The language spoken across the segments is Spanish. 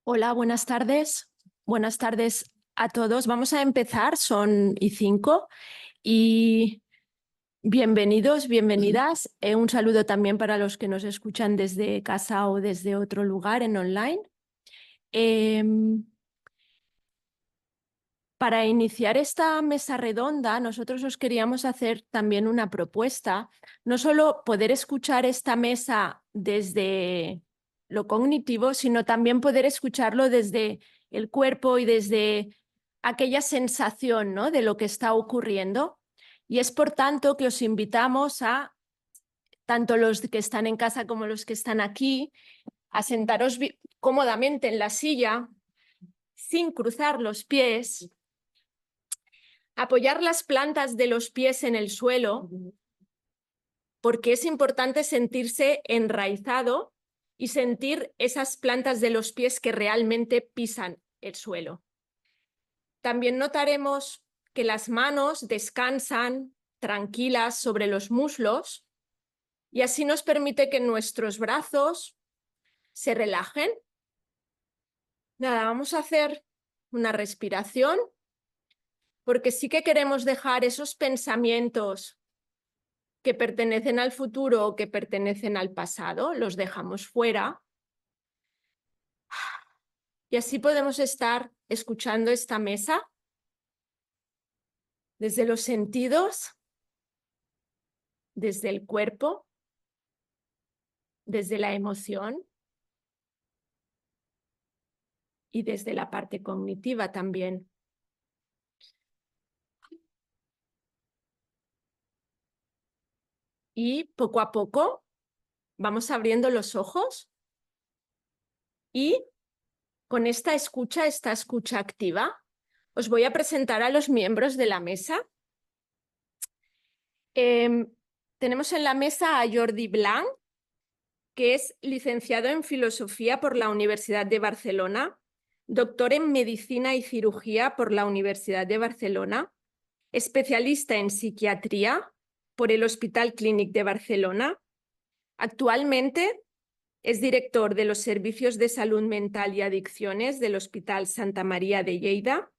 Hola, buenas tardes. Buenas tardes a todos. Vamos a empezar, son y 5 y bienvenidos, bienvenidas. Un saludo también para los que nos escuchan desde casa o desde otro lugar en online. Para iniciar esta mesa redonda, nosotros os queríamos hacer también una propuesta, no solo poder escuchar esta mesa desde lo cognitivo, sino también poder escucharlo desde el cuerpo y desde aquella sensación, ¿no?, de lo que está ocurriendo. Y es por tanto que os invitamos a, tanto los que están en casa como los que están aquí, a sentaros cómodamente en la silla, sin cruzar los pies, apoyar las plantas de los pies en el suelo, porque es importante sentirse enraizado y sentir esas plantas de los pies que realmente pisan el suelo. También notaremos que las manos descansan tranquilas sobre los muslos y así nos permite que nuestros brazos se relajen. Nada, vamos a hacer una respiración, porque sí que queremos dejar esos pensamientos que pertenecen al futuro o que pertenecen al pasado, los dejamos fuera. Y así podemos estar escuchando esta mesa desde los sentidos, desde el cuerpo, desde la emoción y desde la parte cognitiva también. Y poco a poco vamos abriendo los ojos y con esta escucha activa, os voy a presentar a los miembros de la mesa. Tenemos en la mesa a Jordi Blanc, que es licenciado en Filosofía por la Universidad de Barcelona, doctor en Medicina y Cirugía por la Universidad de Barcelona, especialista en Psiquiatría por el Hospital Clínic de Barcelona. Actualmente es director de los Servicios de Salud Mental y Adicciones del Hospital Santa María de Lleida,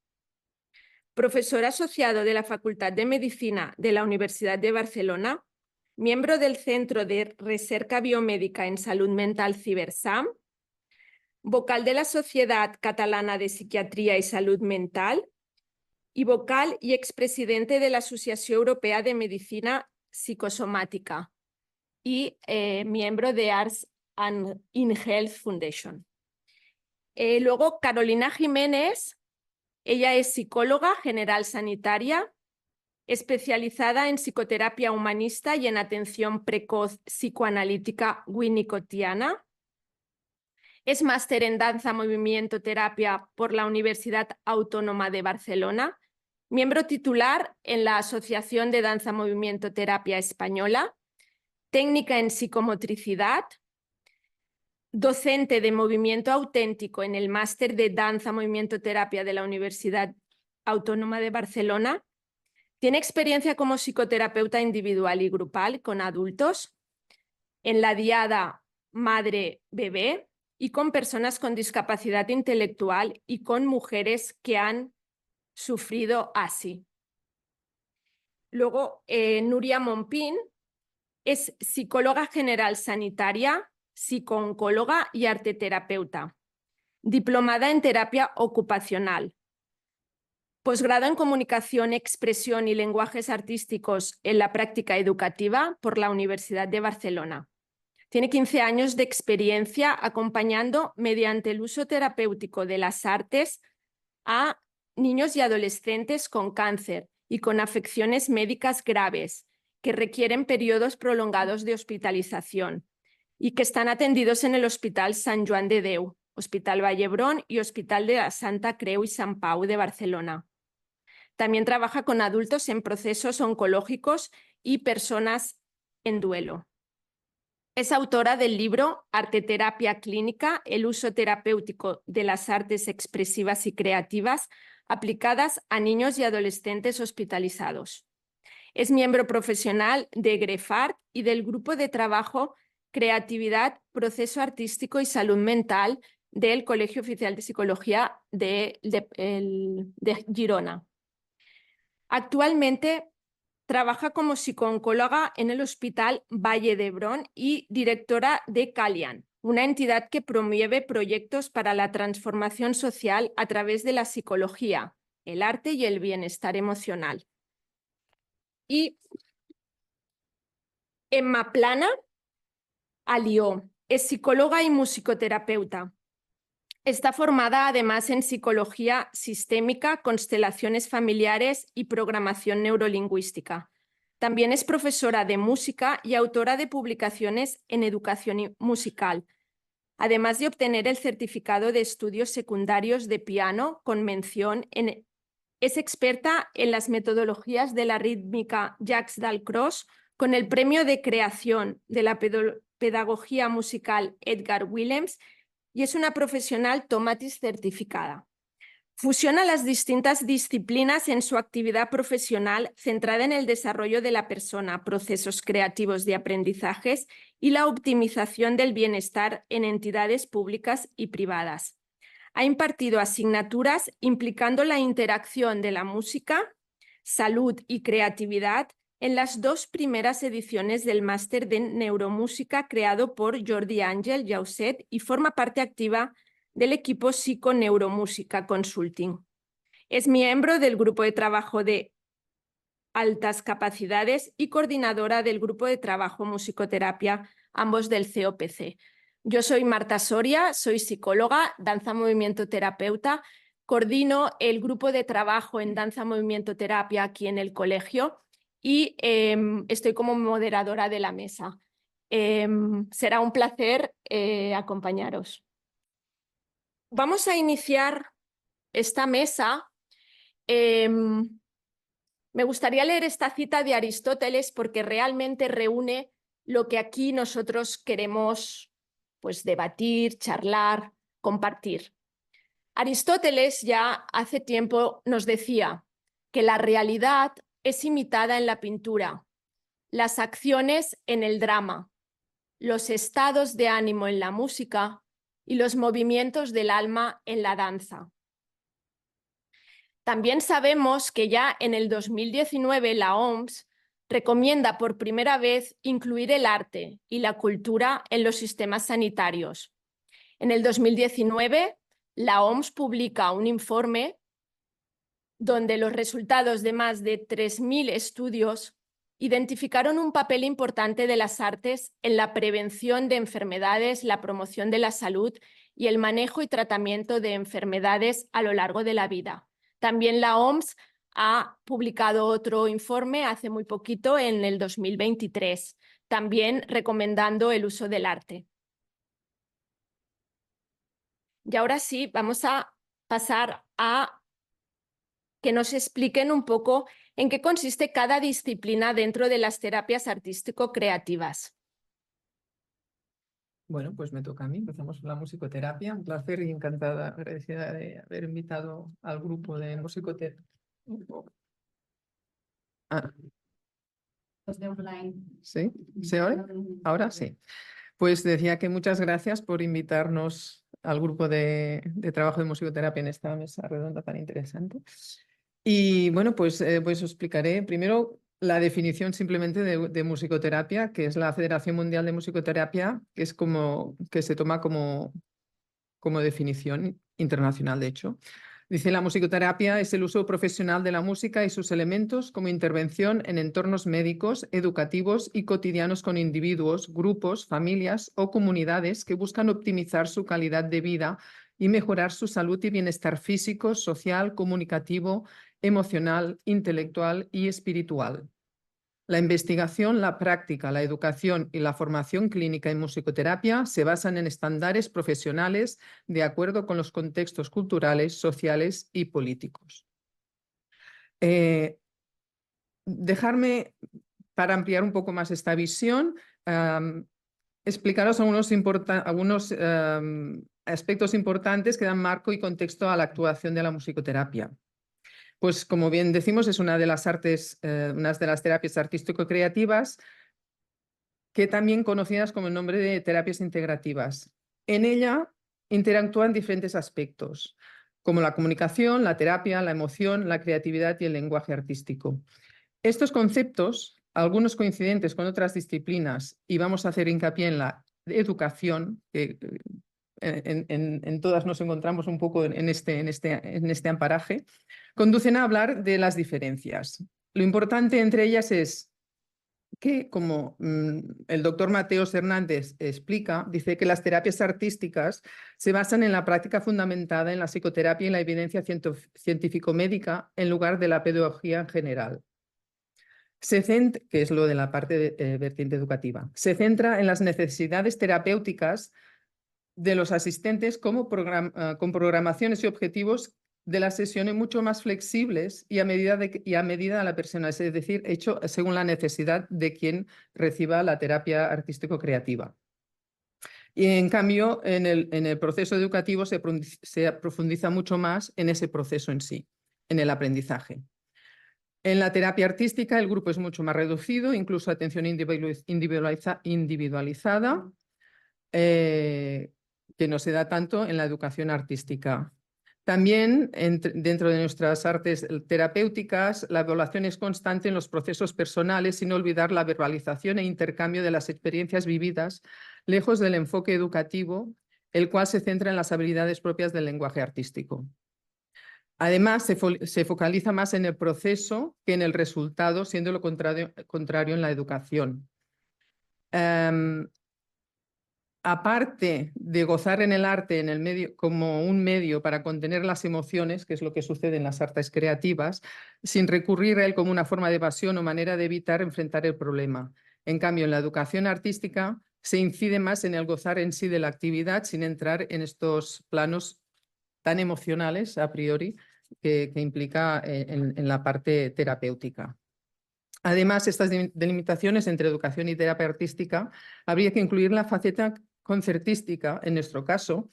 profesor asociado de la Facultad de Medicina de la Universidad de Barcelona, miembro del Centro de Recerca Biomédica en Salud Mental Cibersam, vocal de la Sociedad Catalana de Psiquiatría y Salud Mental y vocal y expresidente de la Asociación Europea de Medicina Psicosomática y miembro de Arts and in Health Foundation. Luego, Carolina Jiménez, ella es psicóloga general sanitaria, especializada en psicoterapia humanista y en atención precoz psicoanalítica winnicottiana. Es máster en danza, movimiento, terapia por la Universidad Autónoma de Barcelona, miembro titular en la Asociación de Danza, Movimiento, Terapia Española, técnica en psicomotricidad, docente de movimiento auténtico en el máster de danza, movimiento, terapia de la Universidad Autónoma de Barcelona. Tiene experiencia como psicoterapeuta individual y grupal con adultos, en la diada madre-bebé y con personas con discapacidad intelectual y con mujeres que han sufrido ASI. Luego, Nuria Monpín es psicóloga general sanitaria, psicooncóloga y arteterapeuta, diplomada en terapia ocupacional, posgrado en Comunicación, Expresión y Lenguajes Artísticos en la Práctica Educativa por la Universidad de Barcelona. Tiene 15 años de experiencia acompañando mediante el uso terapéutico de las artes a niños y adolescentes con cáncer y con afecciones médicas graves que requieren periodos prolongados de hospitalización y que están atendidos en el Hospital Sant Joan de Déu, Hospital Vall-d'Hebron y Hospital de la Santa Creu y Sant Pau de Barcelona. También trabaja con adultos en procesos oncológicos y personas en duelo. Es autora del libro Arteterapia Clínica, el uso terapéutico de las artes expresivas y creativas aplicadas a niños y adolescentes hospitalizados. Es miembro profesional de Grefart y del grupo de trabajo Creatividad, Proceso Artístico y Salud Mental del Colegio Oficial de Psicología de Girona. Actualmente trabaja como psicooncóloga en el Hospital Valle d'Hebron y directora de Calian, una entidad que promueve proyectos para la transformación social a través de la psicología, el arte y el bienestar emocional. Y Emma Plana Alió es psicóloga y musicoterapeuta. Está formada además en psicología sistémica, constelaciones familiares y programación neurolingüística. También es profesora de música y autora de publicaciones en educación musical, además de obtener el certificado de estudios secundarios de piano con mención en... Es experta en las metodologías de la rítmica Jacques Dalcroze con el premio de creación de la pedagogía musical Edgar Willems y es una profesional Tomatis certificada. Fusiona las distintas disciplinas en su actividad profesional centrada en el desarrollo de la persona, procesos creativos de aprendizajes y la optimización del bienestar en entidades públicas y privadas. Ha impartido asignaturas implicando la interacción de la música, salud y creatividad en las 2 primeras ediciones del máster de neuromúsica creado por Jordi Ángel Jauset y forma parte activa del equipo Psiconeuromusica Consulting. Es miembro del grupo de trabajo de altas capacidades y coordinadora del grupo de trabajo musicoterapia, ambos del COPC. Yo soy Marta Soria, soy psicóloga, danza-movimiento terapeuta, coordino el grupo de trabajo en danza-movimiento terapia aquí en el colegio y estoy como moderadora de la mesa. Será un placer acompañaros. Vamos a iniciar esta mesa. Me gustaría leer esta cita de Aristóteles porque realmente reúne lo que aquí nosotros queremos pues, debatir, charlar, compartir. Aristóteles ya hace tiempo nos decía que la realidad es imitada en la pintura, las acciones en el drama, los estados de ánimo en la música y los movimientos del alma en la danza. También sabemos que ya en el 2019 la OMS recomienda por primera vez incluir el arte y la cultura en los sistemas sanitarios. En el 2019, la OMS publica un informe donde los resultados de más de 3.000 estudios identificaron un papel importante de las artes en la prevención de enfermedades, la promoción de la salud y el manejo y tratamiento de enfermedades a lo largo de la vida. También la OMS ha publicado otro informe hace muy poquito, en el 2023, también recomendando el uso del arte. Y ahora sí, vamos a pasar a que nos expliquen un poco en qué consiste cada disciplina dentro de las terapias artístico-creativas. Bueno, pues me toca a mí. Empezamos con la musicoterapia. Un placer y encantada, agradecida de haber invitado al grupo de musicoterapia. ¿Sí? ¿Se oye? Ahora sí. Pues decía que muchas gracias por invitarnos al grupo de trabajo de musicoterapia en esta mesa redonda tan interesante. Y bueno, pues os explicaré primero la definición simplemente de musicoterapia, que es la Federación Mundial de Musicoterapia, que es que se toma como definición internacional, de hecho. Dice: la musicoterapia es el uso profesional de la música y sus elementos como intervención en entornos médicos, educativos y cotidianos con individuos, grupos, familias o comunidades que buscan optimizar su calidad de vida y mejorar su salud y bienestar físico, social, comunicativo, emocional, intelectual y espiritual. La investigación, la práctica, la educación y la formación clínica en musicoterapia se basan en estándares profesionales de acuerdo con los contextos culturales, sociales y políticos. Dejarme, para ampliar un poco más esta visión, explicaros algunos aspectos importantes que dan marco y contexto a la actuación de la musicoterapia. Pues como bien decimos, es una de las terapias artístico-creativas, que también conocidas como el nombre de terapias integrativas. En ella interactúan diferentes aspectos, como la comunicación, la terapia, la emoción, la creatividad y el lenguaje artístico. Estos conceptos, algunos coincidentes con otras disciplinas, y vamos a hacer hincapié en la educación, que en todas nos encontramos un poco en este amparaje, conducen a hablar de las diferencias. Lo importante entre ellas es que, como el doctor Mateos Hernández explica, dice que las terapias artísticas se basan en la práctica fundamentada en la psicoterapia y la evidencia científico-médica en lugar de la pedagogía en general. Que es lo de la parte vertiente educativa. Se centra en las necesidades terapéuticas de los asistentes con programaciones y objetivos de las sesiones mucho más flexibles y a medida de la persona, es decir, hecho según la necesidad de quien reciba la terapia artístico-creativa. Y en cambio, en el proceso educativo se profundiza mucho más en ese proceso en sí, en el aprendizaje. En la terapia artística el grupo es mucho más reducido, incluso atención individualizada, que no se da tanto en la educación artística. También dentro de nuestras artes terapéuticas, la evaluación es constante en los procesos personales, sin olvidar la verbalización e intercambio de las experiencias vividas, lejos del enfoque educativo, el cual se centra en las habilidades propias del lenguaje artístico. Además, se focaliza más en el proceso que en el resultado, siendo lo contrario en la educación. Aparte de gozar en el arte como un medio para contener las emociones, que es lo que sucede en las artes creativas, sin recurrir a él como una forma de evasión o manera de evitar enfrentar el problema. En cambio, en la educación artística se incide más en el gozar en sí de la actividad, sin entrar en estos planos tan emocionales a priori que implica en la parte terapéutica. Además, estas delimitaciones entre educación y terapia artística habría que incluir la faceta concertística, en nuestro caso,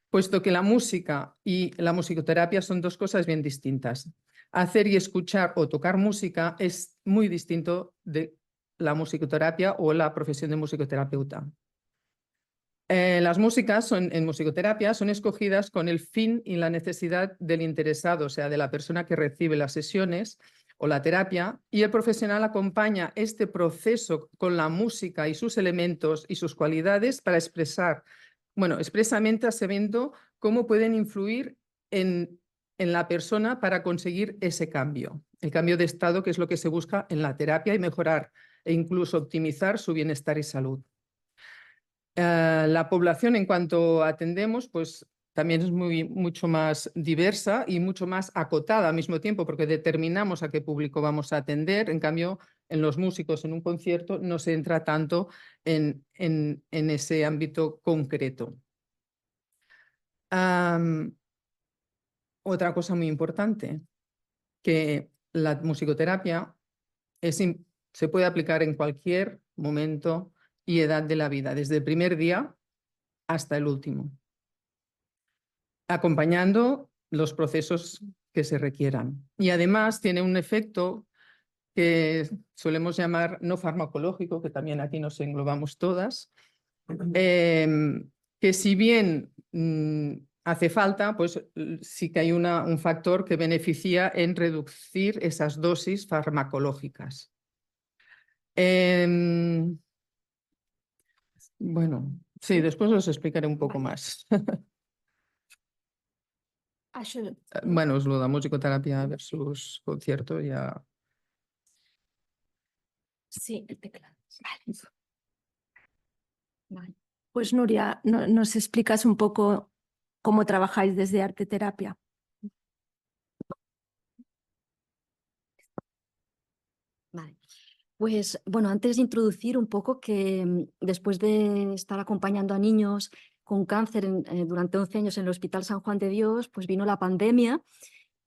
puesto que la música y la musicoterapia son dos cosas bien distintas. Hacer y escuchar o tocar música es muy distinto de la musicoterapia o la profesión de musicoterapeuta. Las músicas en musicoterapia son escogidas con el fin y la necesidad del interesado, o sea, de la persona que recibe las sesiones o la terapia, y el profesional acompaña este proceso con la música y sus elementos y sus cualidades para expresar, expresamente sabiendo cómo pueden influir en la persona para conseguir ese cambio, el cambio de estado, que es lo que se busca en la terapia, y mejorar e incluso optimizar su bienestar y salud. La población en cuanto atendemos, pues también es mucho más diversa y mucho más acotada al mismo tiempo, porque determinamos a qué público vamos a atender. En cambio, en los músicos, en un concierto, no se entra tanto en ese ámbito concreto. Otra cosa muy importante, que la musicoterapia se puede aplicar en cualquier momento y edad de la vida, desde el primer día hasta el último, acompañando los procesos que se requieran. Y además tiene un efecto que solemos llamar no farmacológico, que también aquí nos englobamos todas, que si bien hace falta, pues sí que hay un factor que beneficia en reducir esas dosis farmacológicas. Bueno, sí, después os explicaré un poco más. Bueno, os lo da musicoterapia versus concierto ya. Sí, el teclado. Vale. Pues Nuria, ¿nos explicas un poco cómo trabajáis desde arte terapia? Vale. Pues bueno, antes de introducir un poco que después de estar acompañando a niños con cáncer durante 11 años en el Hospital San Juan de Dios, pues vino la pandemia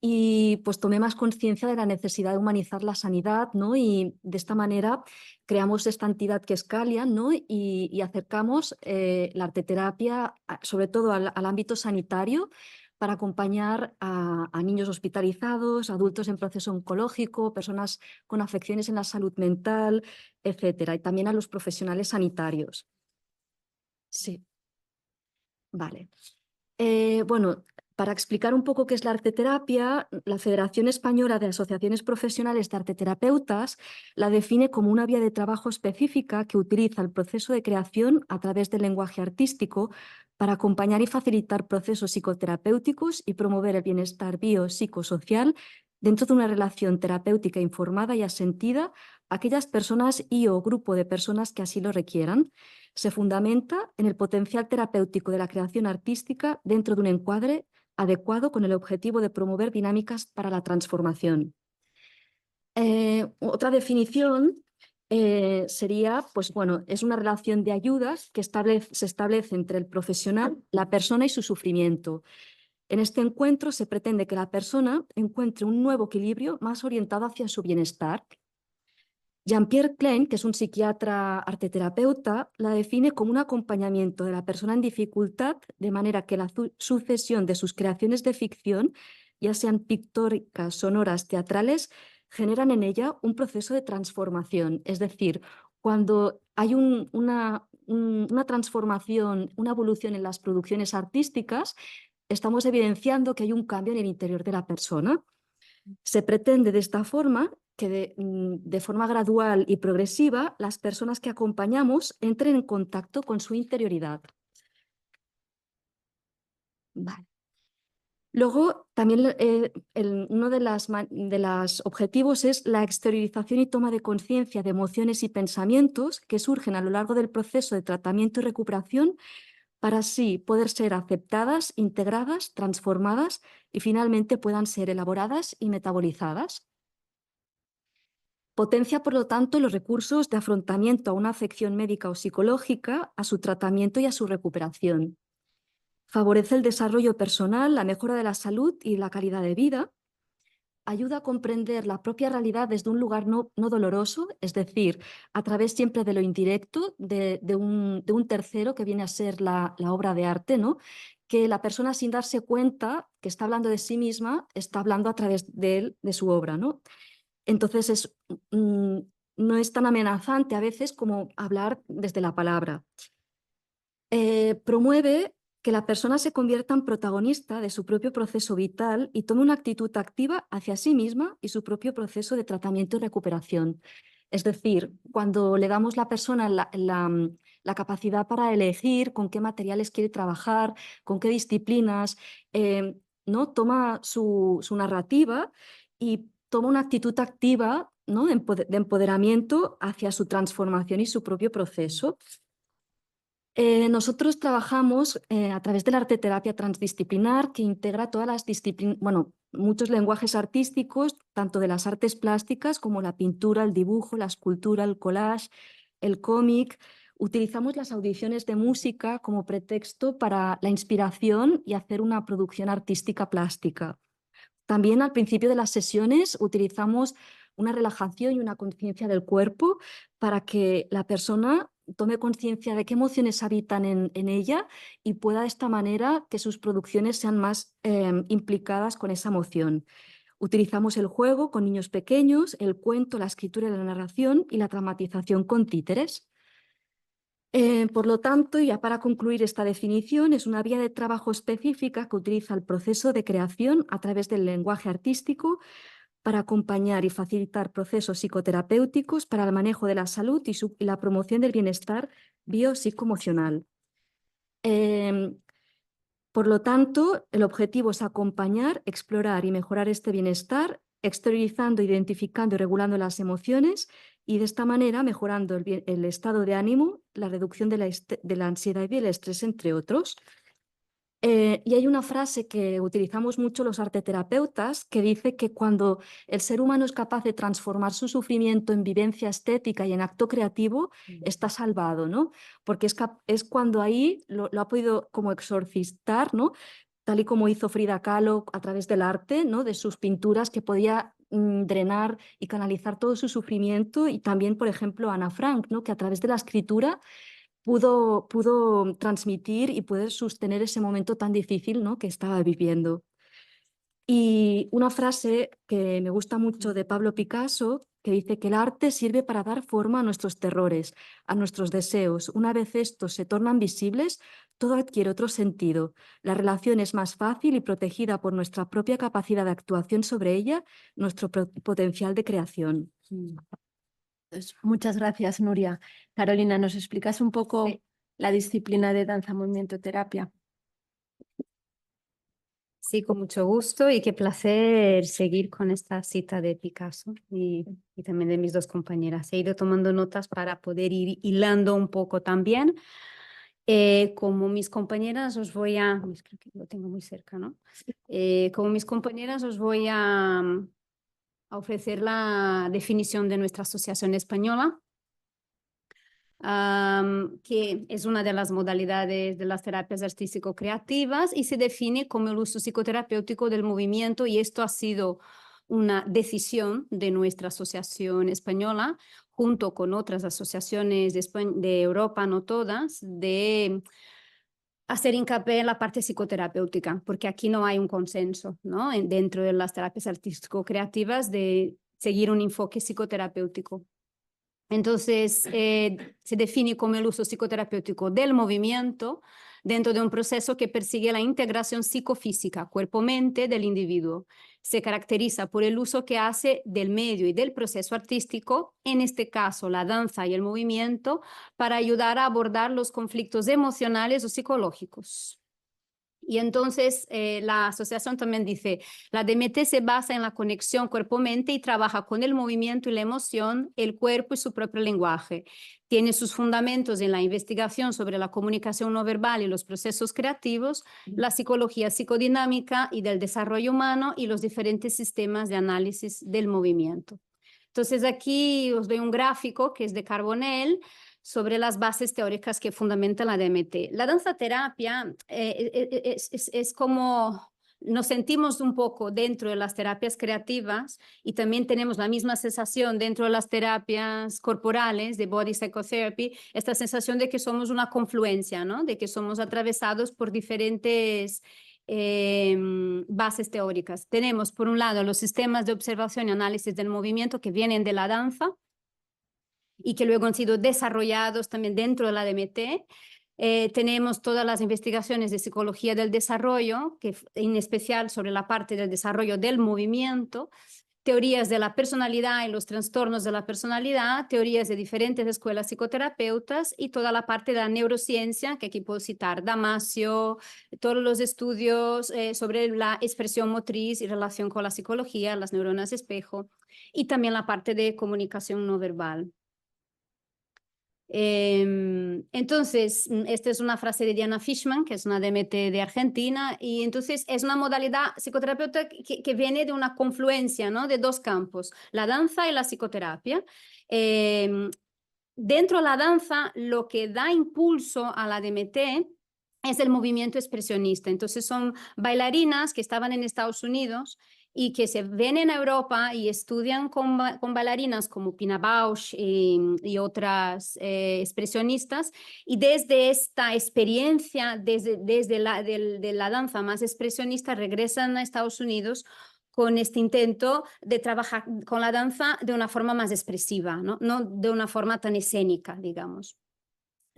y pues tomé más conciencia de la necesidad de humanizar la sanidad, ¿no? Y de esta manera creamos esta entidad que es Calia, ¿no? Y acercamos la arteterapia sobre todo al ámbito sanitario, para acompañar a niños hospitalizados, adultos en proceso oncológico, personas con afecciones en la salud mental, etcétera, y también a los profesionales sanitarios. Sí. Vale. Bueno, para explicar un poco qué es la arteterapia, la Federación Española de Asociaciones Profesionales de Arteterapeutas la define como una vía de trabajo específica que utiliza el proceso de creación a través del lenguaje artístico para acompañar y facilitar procesos psicoterapéuticos y promover el bienestar biopsicosocial dentro de una relación terapéutica informada y asentida a aquellas personas y o grupo de personas que así lo requieran. Se fundamenta en el potencial terapéutico de la creación artística dentro de un encuadre adecuado con el objetivo de promover dinámicas para la transformación. Otra definición sería, pues bueno, es una relación de ayudas que se establece entre el profesional, la persona y su sufrimiento. En este encuentro se pretende que la persona encuentre un nuevo equilibrio más orientado hacia su bienestar. Jean-Pierre Klein, que es un psiquiatra arteterapeuta, la define como un acompañamiento de la persona en dificultad, de manera que la sucesión de sus creaciones de ficción, ya sean pictóricas, sonoras, teatrales, generan en ella un proceso de transformación. Es decir, cuando hay una transformación, una evolución en las producciones artísticas, estamos evidenciando que hay un cambio en el interior de la persona. Se pretende de esta forma que de forma gradual y progresiva las personas que acompañamos entren en contacto con su interioridad. Vale. Luego, también uno de los objetivos es la exteriorización y toma de conciencia de emociones y pensamientos que surgen a lo largo del proceso de tratamiento y recuperación para así poder ser aceptadas, integradas, transformadas y finalmente puedan ser elaboradas y metabolizadas. Potencia, por lo tanto, los recursos de afrontamiento a una afección médica o psicológica, a su tratamiento y a su recuperación. Favorece el desarrollo personal, la mejora de la salud y la calidad de vida. Ayuda a comprender la propia realidad desde un lugar no doloroso, es decir, a través siempre de lo indirecto, de un tercero que viene a ser la obra de arte, ¿no? Que la persona, sin darse cuenta que está hablando de sí misma, está hablando a través de él, de su obra, ¿no? Entonces no es tan amenazante a veces como hablar desde la palabra. Promueve que la persona se convierta en protagonista de su propio proceso vital y tome una actitud activa hacia sí misma y su propio proceso de tratamiento y recuperación. Es decir, cuando le damos a la persona la capacidad para elegir con qué materiales quiere trabajar, con qué disciplinas, ¿no? Toma su narrativa y toma una actitud activa, ¿no? de empoderamiento hacia su transformación y su propio proceso. Nosotros trabajamos a través de la arteterapia transdisciplinar que integra todas las disciplinas, bueno, muchos lenguajes artísticos, tanto de las artes plásticas como la pintura, el dibujo, la escultura, el collage, el cómic. Utilizamos las audiciones de música como pretexto para la inspiración y hacer una producción artística plástica. También al principio de las sesiones utilizamos una relajación y una conciencia del cuerpo para que la persona tome conciencia de qué emociones habitan en ella y pueda de esta manera que sus producciones sean más implicadas con esa emoción. Utilizamos el juego con niños pequeños, el cuento, la escritura y la narración y la dramatización con títeres. Por lo tanto, ya para concluir esta definición, es una vía de trabajo específica que utiliza el proceso de creación a través del lenguaje artístico para acompañar y facilitar procesos psicoterapéuticos para el manejo de la salud y la promoción del bienestar biopsicoemocional. Por lo tanto, el objetivo es acompañar, explorar y mejorar este bienestar, exteriorizando, identificando y regulando las emociones y de esta manera mejorando el estado de ánimo, la reducción de la ansiedad y del estrés, entre otros. Y hay una frase que utilizamos mucho los arteterapeutas que dice que cuando el ser humano es capaz de transformar su sufrimiento en vivencia estética y en acto creativo, está salvado, ¿no? Porque es cuando ahí lo ha podido como exorcistar, ¿no? Tal y como hizo Frida Kahlo a través del arte, ¿no? De sus pinturas, que podía drenar y canalizar todo su sufrimiento, y también, por ejemplo, Ana Frank, ¿no? Que a través de la escritura pudo transmitir y poder sostener ese momento tan difícil, ¿no? que estaba viviendo. Y una frase que me gusta mucho de Pablo Picasso, que dice que el arte sirve para dar forma a nuestros terrores, a nuestros deseos. Una vez estos se tornan visibles, todo adquiere otro sentido. La relación es más fácil y protegida por nuestra propia capacidad de actuación sobre ella, nuestro potencial de creación. Pues, muchas gracias, Nuria. Carolina, ¿nos explicas un poco la disciplina de danza, movimiento, terapia? Sí, con mucho gusto y qué placer seguir con esta cita de Picasso y también de mis dos compañeras. He ido tomando notas para poder ir hilando un poco también. Como mis compañeras os voy a... Creo que lo tengo muy cerca, ¿no? Como mis compañeras os voy a ofrecer la definición de nuestra asociación española, que es una de las modalidades de las terapias artístico-creativas y se define como el uso psicoterapéutico del movimiento, y esto ha sido una decisión de nuestra asociación española, junto con otras asociaciones de Europa, no todas, de hacer hincapié en la parte psicoterapéutica, porque aquí no hay un consenso, ¿no? Dentro de las terapias artístico-creativas de seguir un enfoque psicoterapéutico. Entonces, se define como el uso psicoterapéutico del movimiento dentro de un proceso que persigue la integración psicofísica, cuerpo-mente del individuo. Se caracteriza por el uso que hace del medio y del proceso artístico, en este caso la danza y el movimiento, para ayudar a abordar los conflictos emocionales o psicológicos. Y entonces la asociación también dice, la DMT se basa en la conexión cuerpo-mente y trabaja con el movimiento y la emoción, el cuerpo y su propio lenguaje. Tiene sus fundamentos en la investigación sobre la comunicación no verbal y los procesos creativos, la psicología psicodinámica y del desarrollo humano y los diferentes sistemas de análisis del movimiento. Entonces aquí os doy un gráfico que es de Carbonell, sobre las bases teóricas que fundamentan la DMT. La danza terapia es como nos sentimos un poco dentro de las terapias creativas y también tenemos la misma sensación dentro de las terapias corporales de body psychotherapy, esta sensación de que somos una confluencia, ¿no? De que somos atravesados por diferentes bases teóricas. Tenemos por un lado los sistemas de observación y análisis del movimiento que vienen de la danza y que luego han sido desarrollados también dentro de la DMT. Tenemos todas las investigaciones de psicología del desarrollo, que en especial sobre la parte del desarrollo del movimiento, teorías de la personalidad y los trastornos de la personalidad, teorías de diferentes escuelas psicoterapeutas y toda la parte de la neurociencia, que aquí puedo citar Damasio, todos los estudios sobre la expresión motriz y relación con la psicología, las neuronas espejo, y también la parte de comunicación no verbal. Entonces, esta es una frase de Diana Fishman, que es una DMT de Argentina, y entonces es una modalidad psicoterapéutica que viene de una confluencia, ¿no? De dos campos, la danza y la psicoterapia. Dentro de la danza, lo que da impulso a la DMT es el movimiento expresionista. Entonces son bailarinas que estaban en Estados Unidos y que se ven en Europa y estudian con bailarinas como Pina Bausch y otras expresionistas, y desde esta experiencia, desde la danza más expresionista, regresan a Estados Unidos con este intento de trabajar con la danza de una forma más expresiva, no de una forma tan escénica, digamos.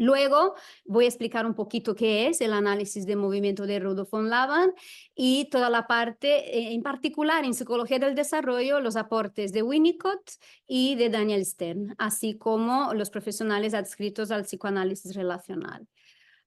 Luego voy a explicar un poquito qué es el análisis de movimiento de Rudolf von Laban y toda la parte, en particular en psicología del desarrollo, los aportes de Winnicott y de Daniel Stern, así como los profesionales adscritos al psicoanálisis relacional.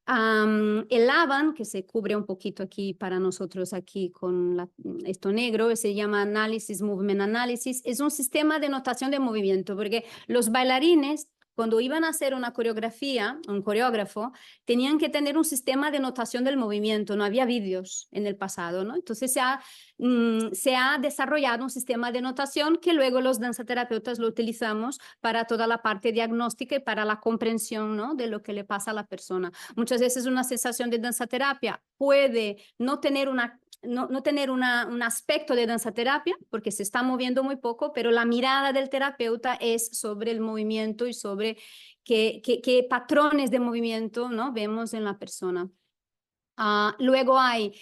El Laban, que se cubre un poquito aquí para nosotros aquí con esto negro, se llama Analysis Movement Analysis, es un sistema de notación de movimiento, porque los bailarines, cuando iban a hacer una coreografía, un coreógrafo, tenían que tener un sistema de notación del movimiento, no había vídeos en el pasado, ¿no? Entonces se ha desarrollado un sistema de notación que luego los danzaterapeutas lo utilizamos para toda la parte diagnóstica y para la comprensión, ¿no? De lo que le pasa a la persona. Muchas veces una sensación de danzaterapia puede no tener un aspecto de danzaterapia porque se está moviendo muy poco, pero la mirada del terapeuta es sobre el movimiento y sobre qué patrones de movimiento, ¿no? Vemos en la persona. Luego hay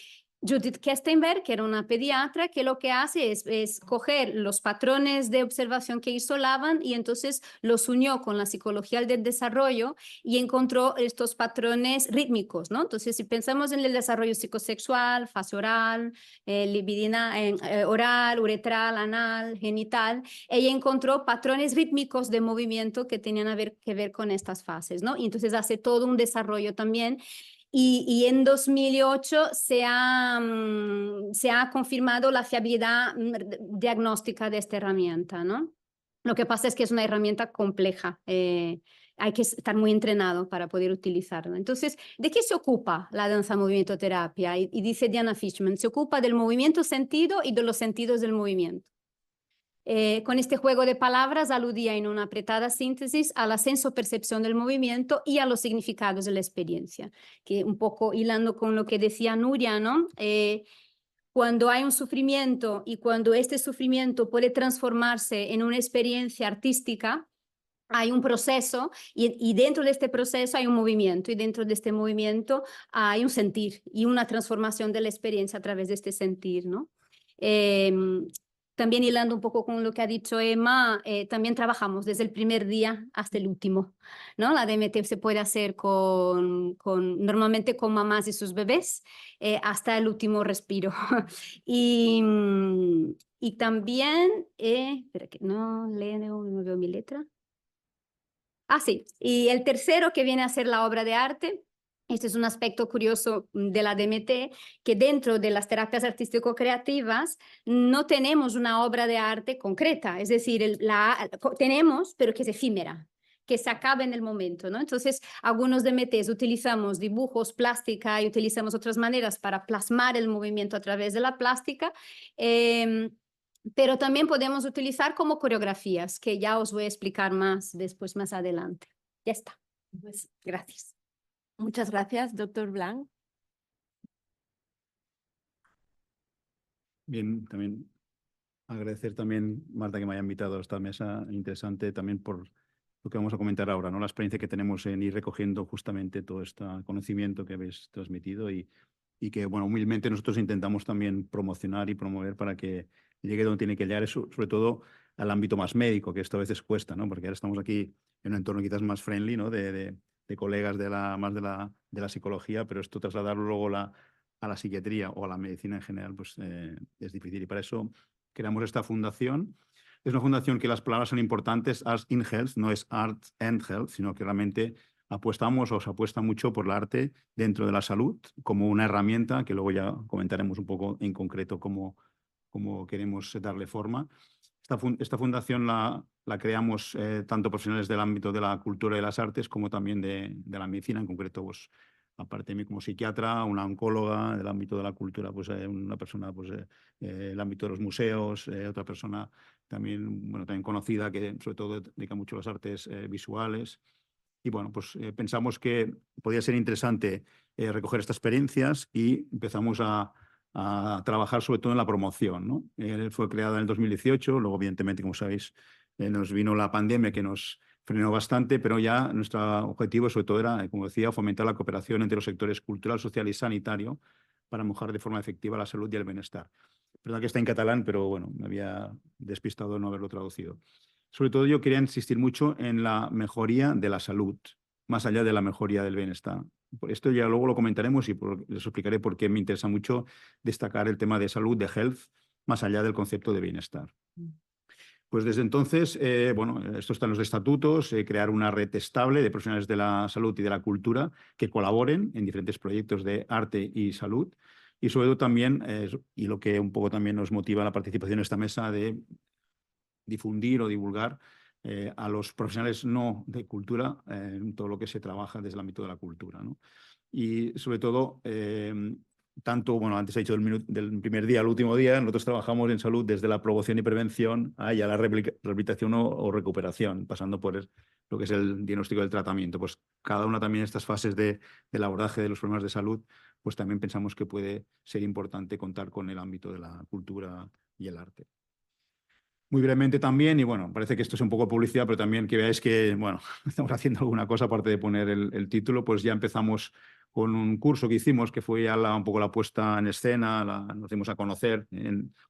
Judith Kestenberg, que era una pediatra, que lo que hace es coger los patrones de observación que hizo Lavan y entonces los unió con la psicología del desarrollo y encontró estos patrones rítmicos, ¿no? Entonces, si pensamos en el desarrollo psicosexual, fase oral, libidina, oral, uretral, anal, genital, ella encontró patrones rítmicos de movimiento que tenían que ver con estas fases, ¿no? Y entonces hace todo un desarrollo también. Y en 2008 se ha confirmado la fiabilidad diagnóstica de esta herramienta, ¿no? Lo que pasa es que es una herramienta compleja. Hay que estar muy entrenado para poder utilizarla. Entonces, ¿de qué se ocupa la danza-movimiento terapia? Y dice Diana Fishman, se ocupa del movimiento sentido y de los sentidos del movimiento. Con este juego de palabras aludía en una apretada síntesis a la senso-percepción del movimiento y a los significados de la experiencia, que un poco hilando con lo que decía Nuria, ¿no? Cuando hay un sufrimiento y cuando este sufrimiento puede transformarse en una experiencia artística, hay un proceso y dentro de este proceso hay un movimiento y dentro de este movimiento hay un sentir y una transformación de la experiencia a través de este sentir, ¿no? También hilando un poco con lo que ha dicho Emma, también trabajamos desde el primer día hasta el último, ¿no? La DMT se puede hacer normalmente con mamás y sus bebés hasta el último respiro. y también, espera que no veo mi letra. Ah, sí, y el tercero que viene a ser la obra de arte. Este es un aspecto curioso de la DMT, que dentro de las terapias artístico-creativas no tenemos una obra de arte concreta, es decir, tenemos, pero que es efímera, que se acaba en el momento, ¿no? Entonces, algunos DMTs utilizamos dibujos, plástica y utilizamos otras maneras para plasmar el movimiento a través de la plástica, pero también podemos utilizar como coreografías, que ya os voy a explicar más después, más adelante. Ya está. Pues, gracias. Muchas gracias, doctor Blanc. Bien, también agradecer también, Marta, que me haya invitado a esta mesa interesante también por lo que vamos a comentar ahora, ¿no? La experiencia que tenemos en ir recogiendo justamente todo este conocimiento que habéis transmitido y que, bueno, humildemente nosotros intentamos también promocionar y promover para que llegue donde tiene que llegar, eso, sobre todo al ámbito más médico, que esto a veces cuesta, ¿no? Porque ahora estamos aquí en un entorno quizás más friendly, ¿no? De colegas más de la psicología, pero esto trasladarlo luego a la psiquiatría o a la medicina en general, pues es difícil. Y para eso creamos esta fundación. Es una fundación que las palabras son importantes, Arts in Health, no es Art and Health, sino que realmente apostamos o se apuesta mucho por el arte dentro de la salud como una herramienta que luego ya comentaremos un poco en concreto cómo queremos darle forma. Esta fundación la creamos tanto profesionales del ámbito de la cultura y las artes como también de la medicina, en concreto, pues, aparte de mí como psiquiatra, una oncóloga del ámbito de la cultura, pues una persona pues el ámbito de los museos, otra persona también, bueno, también conocida que sobre todo dedica mucho a las artes visuales. Y bueno, pues pensamos que podía ser interesante recoger estas experiencias y empezamos a trabajar sobre todo en la promoción, ¿no? Fue creada en el 2018, luego evidentemente, como sabéis, nos vino la pandemia que nos frenó bastante, pero ya nuestro objetivo sobre todo era, como decía, fomentar la cooperación entre los sectores cultural, social y sanitario para mejorar de forma efectiva la salud y el bienestar. Verdad que está en catalán, pero bueno, me había despistado no haberlo traducido. Sobre todo yo quería insistir mucho en la mejoría de la salud, más allá de la mejoría del bienestar. Esto ya luego lo comentaremos y les explicaré por qué me interesa mucho destacar el tema de salud, de health, más allá del concepto de bienestar. Pues desde entonces, bueno, esto está en los estatutos, crear una red estable de profesionales de la salud y de la cultura que colaboren en diferentes proyectos de arte y salud. Y sobre todo también, y lo que un poco también nos motiva la participación en esta mesa, de difundir o divulgar a los profesionales no de cultura en todo lo que se trabaja desde el ámbito de la cultura, ¿no? Y sobre todo, tanto, bueno, antes he dicho del primer día al último día, nosotros trabajamos en salud desde la promoción y prevención a la rehabilitación o recuperación, pasando por lo que es el diagnóstico del tratamiento. Pues cada una también de estas fases del abordaje de los problemas de salud, pues también pensamos que puede ser importante contar con el ámbito de la cultura y el arte. Muy brevemente también, y bueno, parece que esto es un poco publicidad, pero también que veáis que, bueno, estamos haciendo alguna cosa aparte de poner el título, pues ya empezamos con un curso que hicimos que fue ya un poco la puesta en escena, nos dimos a conocer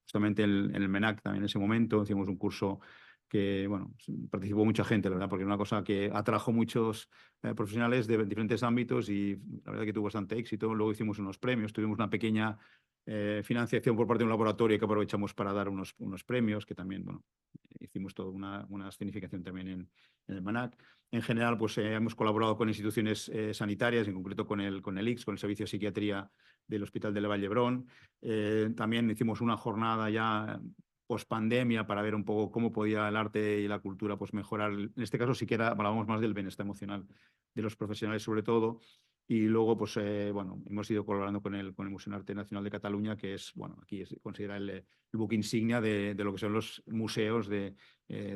justamente en el MENAC también en ese momento. Hicimos un curso que, bueno, participó mucha gente, la verdad, porque es una cosa que atrajo muchos profesionales de diferentes ámbitos y la verdad que tuvo bastante éxito. Luego hicimos unos premios, tuvimos una pequeña financiación por parte de un laboratorio que aprovechamos para dar unos premios, que también, bueno, hicimos toda una escenificación también en el MANAC. En general, pues hemos colaborado con instituciones sanitarias, en concreto con el ICS, con el Servicio de Psiquiatría del Hospital de Vall d'Hebron. También hicimos una jornada ya post-pandemia para ver un poco cómo podía el arte y la cultura pues, mejorar. En este caso sí que hablábamos más del bienestar emocional de los profesionales sobre todo. Y luego, pues, bueno, hemos ido colaborando con el Museo de Arte Nacional de Cataluña, que es, bueno, aquí se considera el buque insignia de lo que son los museos de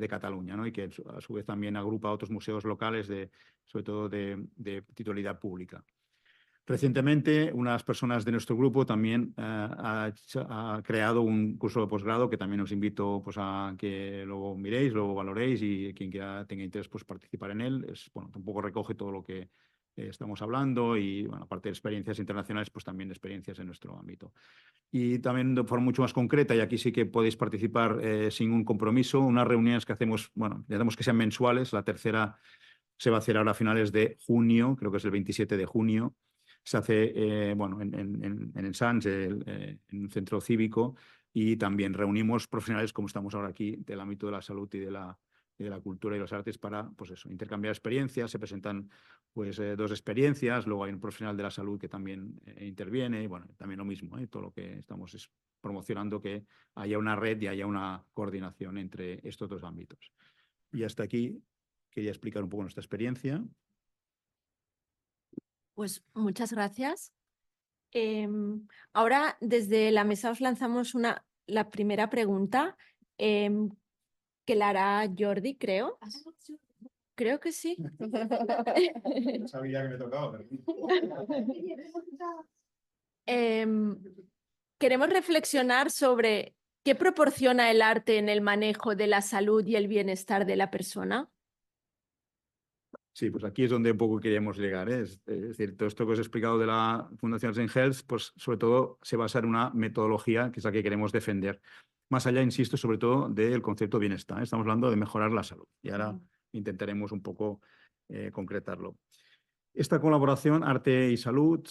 Cataluña, ¿no? Y que a su vez también agrupa a otros museos locales, sobre todo de titularidad pública. Recientemente, unas personas de nuestro grupo también ha creado un curso de posgrado que también os invito pues, a que lo miréis, lo valoréis y quien quiera tenga interés pues, participar en él. Bueno, tampoco recoge todo lo que estamos hablando y, bueno, aparte de experiencias internacionales, pues también experiencias en nuestro ámbito. Y también de forma mucho más concreta, y aquí sí que podéis participar sin un compromiso, unas reuniones que hacemos, bueno, intentamos que sean mensuales. La tercera se va a hacer ahora a finales de junio, creo que es el 27 de junio. Se hace bueno, en Sants, en un centro cívico, y también reunimos profesionales como estamos ahora aquí del ámbito de la salud y de la cultura y las artes para pues eso, intercambiar experiencias. Se presentan pues, dos experiencias, luego hay un profesional de la salud que también interviene, y bueno, también lo mismo, todo lo que estamos es promocionando que haya una red y haya una coordinación entre estos dos ámbitos. Y hasta aquí quería explicar un poco nuestra experiencia. Pues muchas gracias. Ahora desde la mesa os lanzamos la primera pregunta que la hará Jordi, creo. Creo que sí. No sabía que me tocaba. Queremos reflexionar sobre qué proporciona el arte en el manejo de la salud y el bienestar de la persona. Sí, pues aquí es donde un poco queríamos llegar, ¿eh? Es decir, todo esto que os he explicado de la Fundación Zen Health, pues sobre todo se basa en una metodología que es la que queremos defender. Más allá, insisto, sobre todo del concepto de bienestar. Estamos hablando de mejorar la salud y ahora intentaremos un poco concretarlo. Esta colaboración, arte y salud,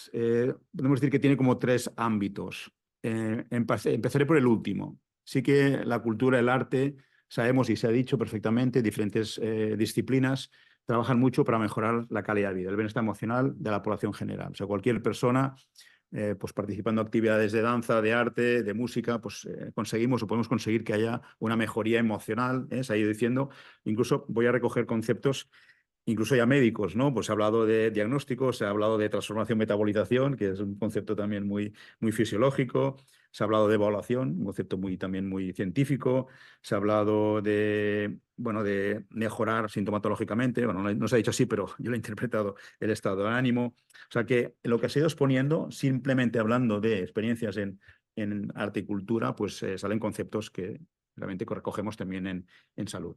podemos decir que tiene como tres ámbitos. Empezaré por el último. Sí que la cultura, el arte, sabemos y se ha dicho perfectamente, diferentes disciplinas trabajan mucho para mejorar la calidad de vida, el bienestar emocional de la población general. O sea, cualquier persona pues participando en actividades de danza, de arte, de música, pues conseguimos o podemos conseguir que haya una mejoría emocional, se ha ido diciendo. Incluso voy a recoger conceptos incluso ya médicos, ¿no? Pues se ha hablado de diagnósticos, se ha hablado de transformación-metabolización, que es un concepto también muy, muy fisiológico. Se ha hablado de evaluación, un concepto también muy científico. Se ha hablado de, bueno, de mejorar sintomatológicamente. Bueno, no se ha dicho así, pero yo lo he interpretado, el estado de ánimo. O sea que lo que se ha ido exponiendo, simplemente hablando de experiencias en arte y cultura, pues salen conceptos que realmente recogemos también en salud.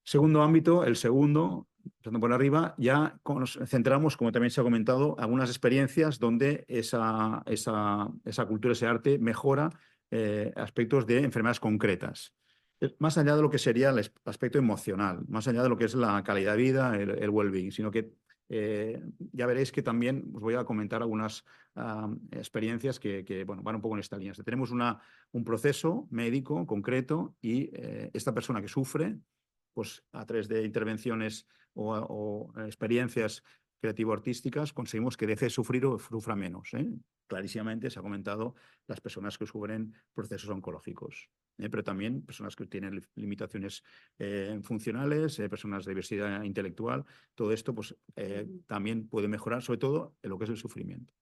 Segundo ámbito, el segundo, empezando por arriba, ya nos centramos, como también se ha comentado, algunas experiencias donde esa cultura, ese arte mejora aspectos de enfermedades concretas. Más allá de lo que sería el aspecto emocional, más allá de lo que es la calidad de vida, el well-being, sino que ya veréis que también os voy a comentar algunas experiencias que bueno, van un poco en esta línea. Tenemos un proceso médico concreto y esta persona que sufre, pues a través de intervenciones o experiencias creativo-artísticas, conseguimos que deje de sufrir o sufra menos. Clarísimamente se ha comentado las personas que sufren procesos oncológicos, pero también personas que tienen limitaciones funcionales, personas de diversidad intelectual. Todo esto pues, también puede mejorar, sobre todo en lo que es el sufrimiento.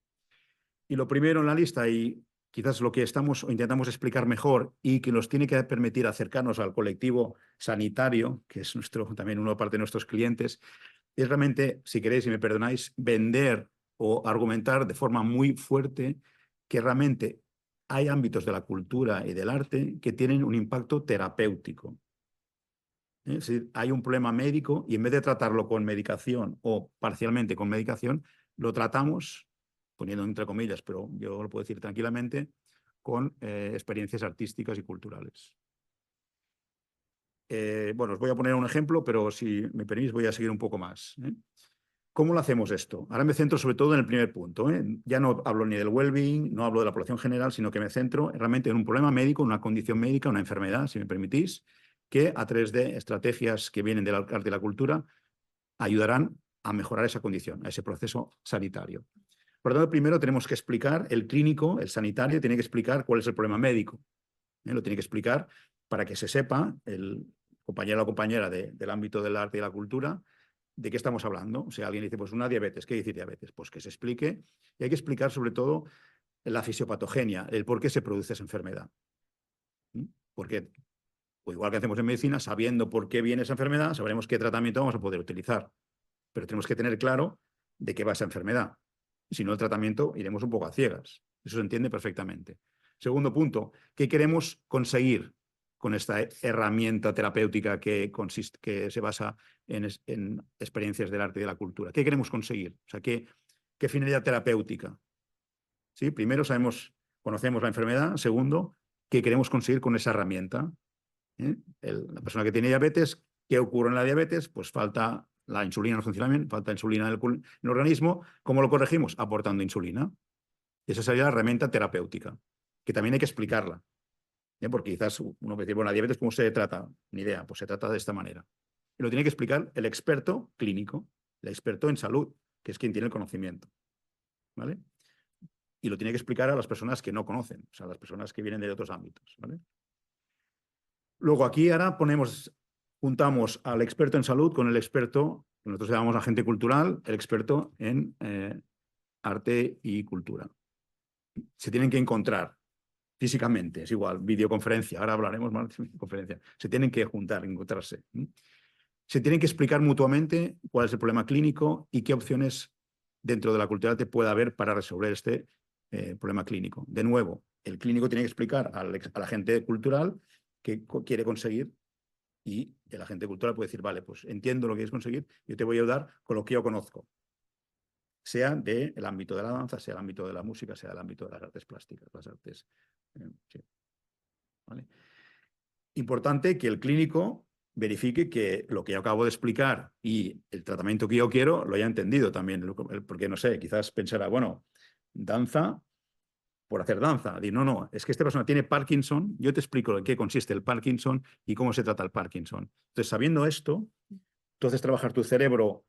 Y lo primero en la lista, y quizás lo que estamos o intentamos explicar mejor y que nos tiene que permitir acercarnos al colectivo sanitario, que es también una parte de nuestros clientes, es realmente, si queréis y me perdonáis, vender o argumentar de forma muy fuerte que realmente hay ámbitos de la cultura y del arte que tienen un impacto terapéutico. Es decir, hay un problema médico y en vez de tratarlo con medicación o parcialmente con medicación, lo tratamos, poniendo entre comillas, pero yo lo puedo decir tranquilamente, con experiencias artísticas y culturales. Bueno, os voy a poner un ejemplo, pero si me permitís voy a seguir un poco más. ¿Cómo lo hacemos esto? Ahora me centro sobre todo en el primer punto. Ya no hablo ni del well-being, no hablo de la población general, sino que me centro realmente en un problema médico, una condición médica, una enfermedad, si me permitís, que a través de estrategias que vienen del arte y la cultura ayudarán a mejorar esa condición, a ese proceso sanitario. Por lo tanto, primero tenemos que explicar, el clínico, el sanitario, tiene que explicar cuál es el problema médico. Lo tiene que explicar para que se sepa, el compañero o compañera del ámbito del arte y la cultura, de qué estamos hablando. O sea, alguien dice, pues una diabetes, ¿qué dice diabetes? Pues que se explique, y hay que explicar sobre todo la fisiopatogenia, el por qué se produce esa enfermedad. Porque, pues igual que hacemos en medicina, sabiendo por qué viene esa enfermedad, sabremos qué tratamiento vamos a poder utilizar. Pero tenemos que tener claro de qué va esa enfermedad. Si no, el tratamiento iremos un poco a ciegas. Eso se entiende perfectamente. Segundo punto, ¿qué queremos conseguir con esta herramienta terapéutica que se basa en experiencias del arte y de la cultura? ¿Qué queremos conseguir? O sea, ¿qué finalidad terapéutica? ¿Sí? Primero, conocemos la enfermedad. Segundo, ¿qué queremos conseguir con esa herramienta? La persona que tiene diabetes, ¿qué ocurre en la diabetes? Pues falta la insulina, no funciona bien, falta insulina en el organismo. ¿Cómo lo corregimos? Aportando insulina. Esa sería la herramienta terapéutica, que también hay que explicarla. Porque quizás uno puede decir, bueno, la diabetes, ¿cómo se trata? Ni idea, pues se trata de esta manera. Y lo tiene que explicar el experto clínico, el experto en salud, que es quien tiene el conocimiento. ¿Vale? Y lo tiene que explicar a las personas que no conocen, o sea, las personas que vienen de otros ámbitos. ¿Vale? Luego aquí ahora juntamos al experto en salud con el experto, que nosotros llamamos agente cultural, el experto en arte y cultura. Se tienen que encontrar físicamente, es igual, videoconferencia, ahora hablaremos más de videoconferencia. Se tienen que juntar, encontrarse. Se tienen que explicar mutuamente cuál es el problema clínico y qué opciones dentro de la cultura te puede haber para resolver este problema clínico. De nuevo, el clínico tiene que explicar al agente cultural qué quiere conseguir y el agente cultural puede decir, vale, pues entiendo lo que quieres conseguir, yo te voy a ayudar con lo que yo conozco. Sea del ámbito de la danza, sea el ámbito de la música, sea el ámbito de las artes plásticas, las artes... sí. ¿Vale? Importante que el clínico verifique que lo que yo acabo de explicar y el tratamiento que yo quiero lo haya entendido también, porque no sé, quizás pensará, bueno, danza por hacer danza. Y no, es que esta persona tiene Parkinson, yo te explico en qué consiste el Parkinson y cómo se trata el Parkinson. Entonces, sabiendo esto, tú haces trabajar tu cerebro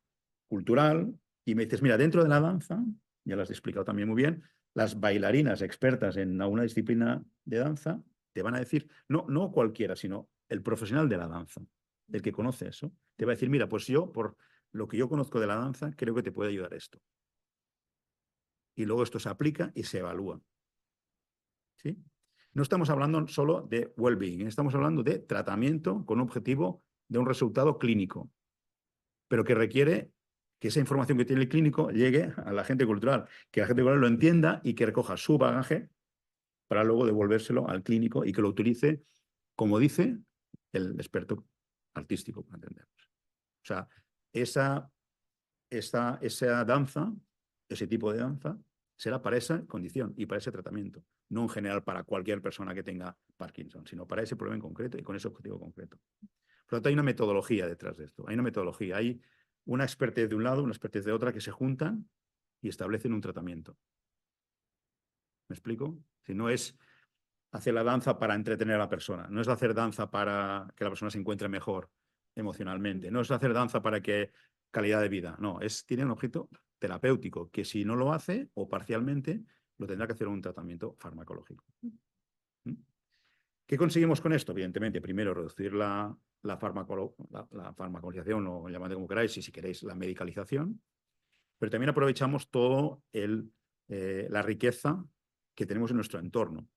cultural y me dices, mira, dentro de la danza, ya lo has explicado también muy bien, las bailarinas expertas en alguna disciplina de danza te van a decir, no cualquiera, sino el profesional de la danza, el que conoce eso, te va a decir, mira, pues yo, por lo que yo conozco de la danza, creo que te puede ayudar esto. Y luego esto se aplica y se evalúa. ¿Sí? No estamos hablando solo de well-being, estamos hablando de tratamiento con objetivo de un resultado clínico, pero que requiere que esa información que tiene el clínico llegue a la agente cultural, que la agente cultural lo entienda y que recoja su bagaje para luego devolvérselo al clínico y que lo utilice, como dice el experto artístico, para entendernos. O sea, esa danza, ese tipo de danza, será para esa condición y para ese tratamiento, no en general para cualquier persona que tenga Parkinson, sino para ese problema en concreto y con ese objetivo concreto. Por lo tanto, hay una metodología detrás de esto, hay una metodología, hay una expertise de un lado, una expertise de otra que se juntan y establecen un tratamiento. ¿Me explico? Si no es hacer la danza para entretener a la persona, no es hacer danza para que la persona se encuentre mejor emocionalmente, no es hacer danza para que calidad de vida, no, tiene un objeto terapéutico que si no lo hace o parcialmente lo tendrá que hacer un tratamiento farmacológico. ¿Qué conseguimos con esto? Evidentemente, primero reducir la farmacolización, o llamadlo como queráis, y si queréis la medicalización, pero también aprovechamos todo la riqueza que tenemos en nuestro entorno.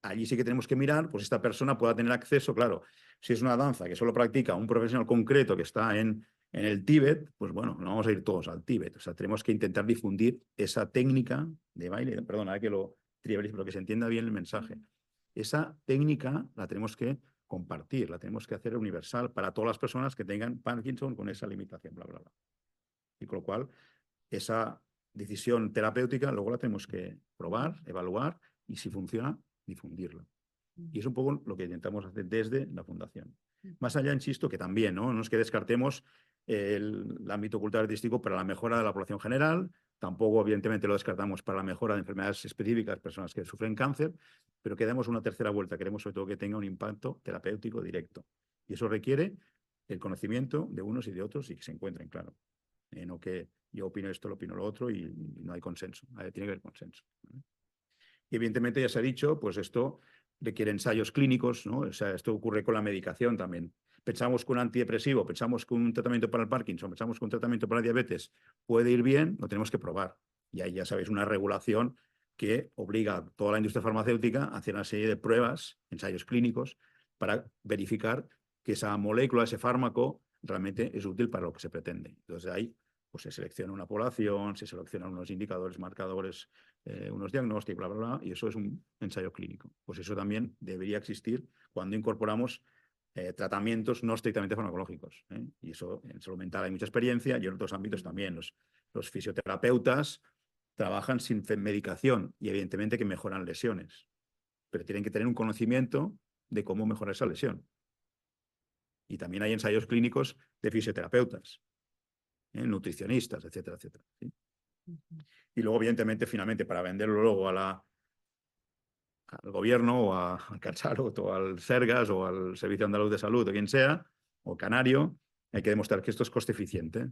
Allí sí que tenemos que mirar, pues esta persona pueda tener acceso, claro, si es una danza que solo practica un profesional concreto que está en el Tíbet, pues bueno, no vamos a ir todos al Tíbet. O sea, tenemos que intentar difundir esa técnica de baile, perdón, ahora que lo trivializo, pero que se entienda bien el mensaje. Esa técnica la tenemos que compartir, la tenemos que hacer universal para todas las personas que tengan Parkinson con esa limitación, bla, bla, bla. Y con lo cual, esa decisión terapéutica luego la tenemos que probar, evaluar y si funciona, difundirla. Y es un poco lo que intentamos hacer desde la Fundación. Más allá, insisto, que también, no es que descartemos el ámbito cultural artístico para la mejora de la población general, tampoco evidentemente lo descartamos para la mejora de enfermedades específicas, personas que sufren cáncer, pero que demos una tercera vuelta, queremos sobre todo que tenga un impacto terapéutico directo. Y eso requiere el conocimiento de unos y de otros y que se encuentren, claro. No que yo opino esto, lo opino lo otro y no hay consenso, tiene que haber consenso. Y evidentemente ya se ha dicho, pues esto requiere ensayos clínicos, ¿no? O sea, esto ocurre con la medicación también. Pensamos que un antidepresivo, pensamos que un tratamiento para el Parkinson, pensamos que un tratamiento para la diabetes puede ir bien, lo tenemos que probar. Y ahí ya sabéis una regulación que obliga a toda la industria farmacéutica a hacer una serie de pruebas, ensayos clínicos, para verificar que esa molécula, ese fármaco, realmente es útil para lo que se pretende. Entonces ahí pues se selecciona una población, se seleccionan unos indicadores, marcadores, unos diagnósticos, bla, bla, bla, y eso es un ensayo clínico. Pues eso también debería existir cuando incorporamos tratamientos no estrictamente farmacológicos. Y eso en salud mental hay mucha experiencia y en otros ámbitos también. Los fisioterapeutas trabajan sin medicación y evidentemente que mejoran lesiones, pero tienen que tener un conocimiento de cómo mejorar esa lesión. Y también hay ensayos clínicos de fisioterapeutas, nutricionistas, etcétera, etcétera. ¿Sí? Y luego, evidentemente, finalmente, para venderlo luego al gobierno o al Catsalut o al Sergas o al Servicio Andaluz de Salud o quien sea, o Canario, hay que demostrar que esto es coste eficiente,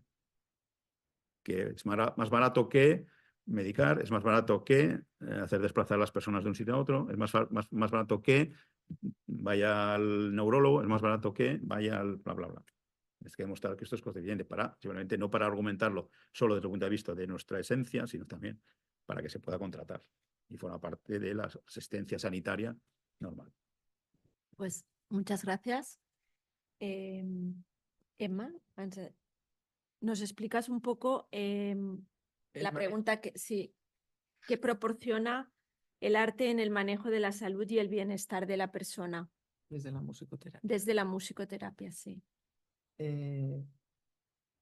que es más barato que medicar, es más barato que hacer desplazar a las personas de un sitio a otro, es más barato que vaya al neurólogo, es más barato que vaya al bla, bla, bla. Es que demostrar que esto es coste eficiente, simplemente no para argumentarlo solo desde el punto de vista de nuestra esencia, sino también para que se pueda contratar y forma parte de la asistencia sanitaria normal. Pues muchas gracias. Emma, ¿nos explicas un poco la pregunta que proporciona el arte en el manejo de la salud y el bienestar de la persona? Desde la musicoterapia. Desde la musicoterapia, sí.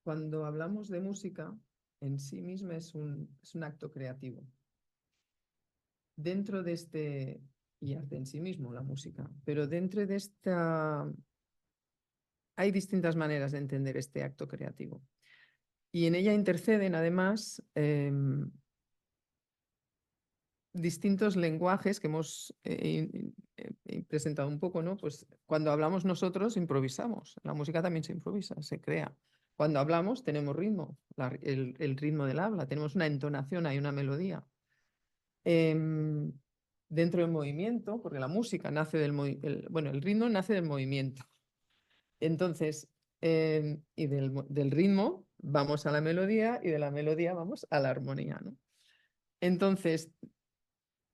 Cuando hablamos de música, en sí misma es un acto creativo. Dentro de este, y arte en sí mismo, la música, pero dentro de esta, hay distintas maneras de entender este acto creativo. Y en ella interceden, además, distintos lenguajes que hemos presentado un poco, ¿no? Pues cuando hablamos nosotros, improvisamos. La música también se improvisa, se crea. Cuando hablamos, tenemos ritmo, el ritmo del habla, tenemos una entonación, hay una melodía. Dentro del movimiento, porque la música nace el ritmo nace del movimiento. Entonces, y del ritmo vamos a la melodía y de la melodía vamos a la armonía, ¿no? Entonces,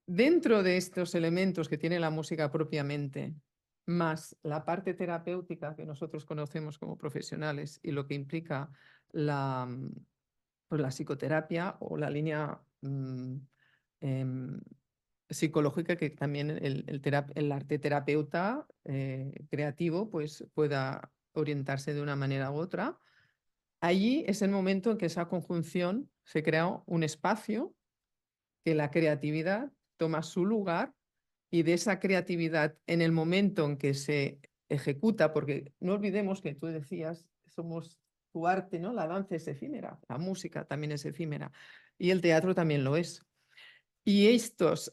dentro de estos elementos que tiene la música propiamente, más la parte terapéutica que nosotros conocemos como profesionales y lo que implica pues la psicoterapia o la línea psicológica, que también el arte terapeuta creativo pues pueda orientarse de una manera u otra. Allí es el momento en que esa conjunción se crea un espacio que la creatividad toma su lugar y de esa creatividad en el momento en que se ejecuta, porque no olvidemos que tú decías, tu arte, ¿no? La danza es efímera, la música también es efímera y el teatro también lo es. Y estos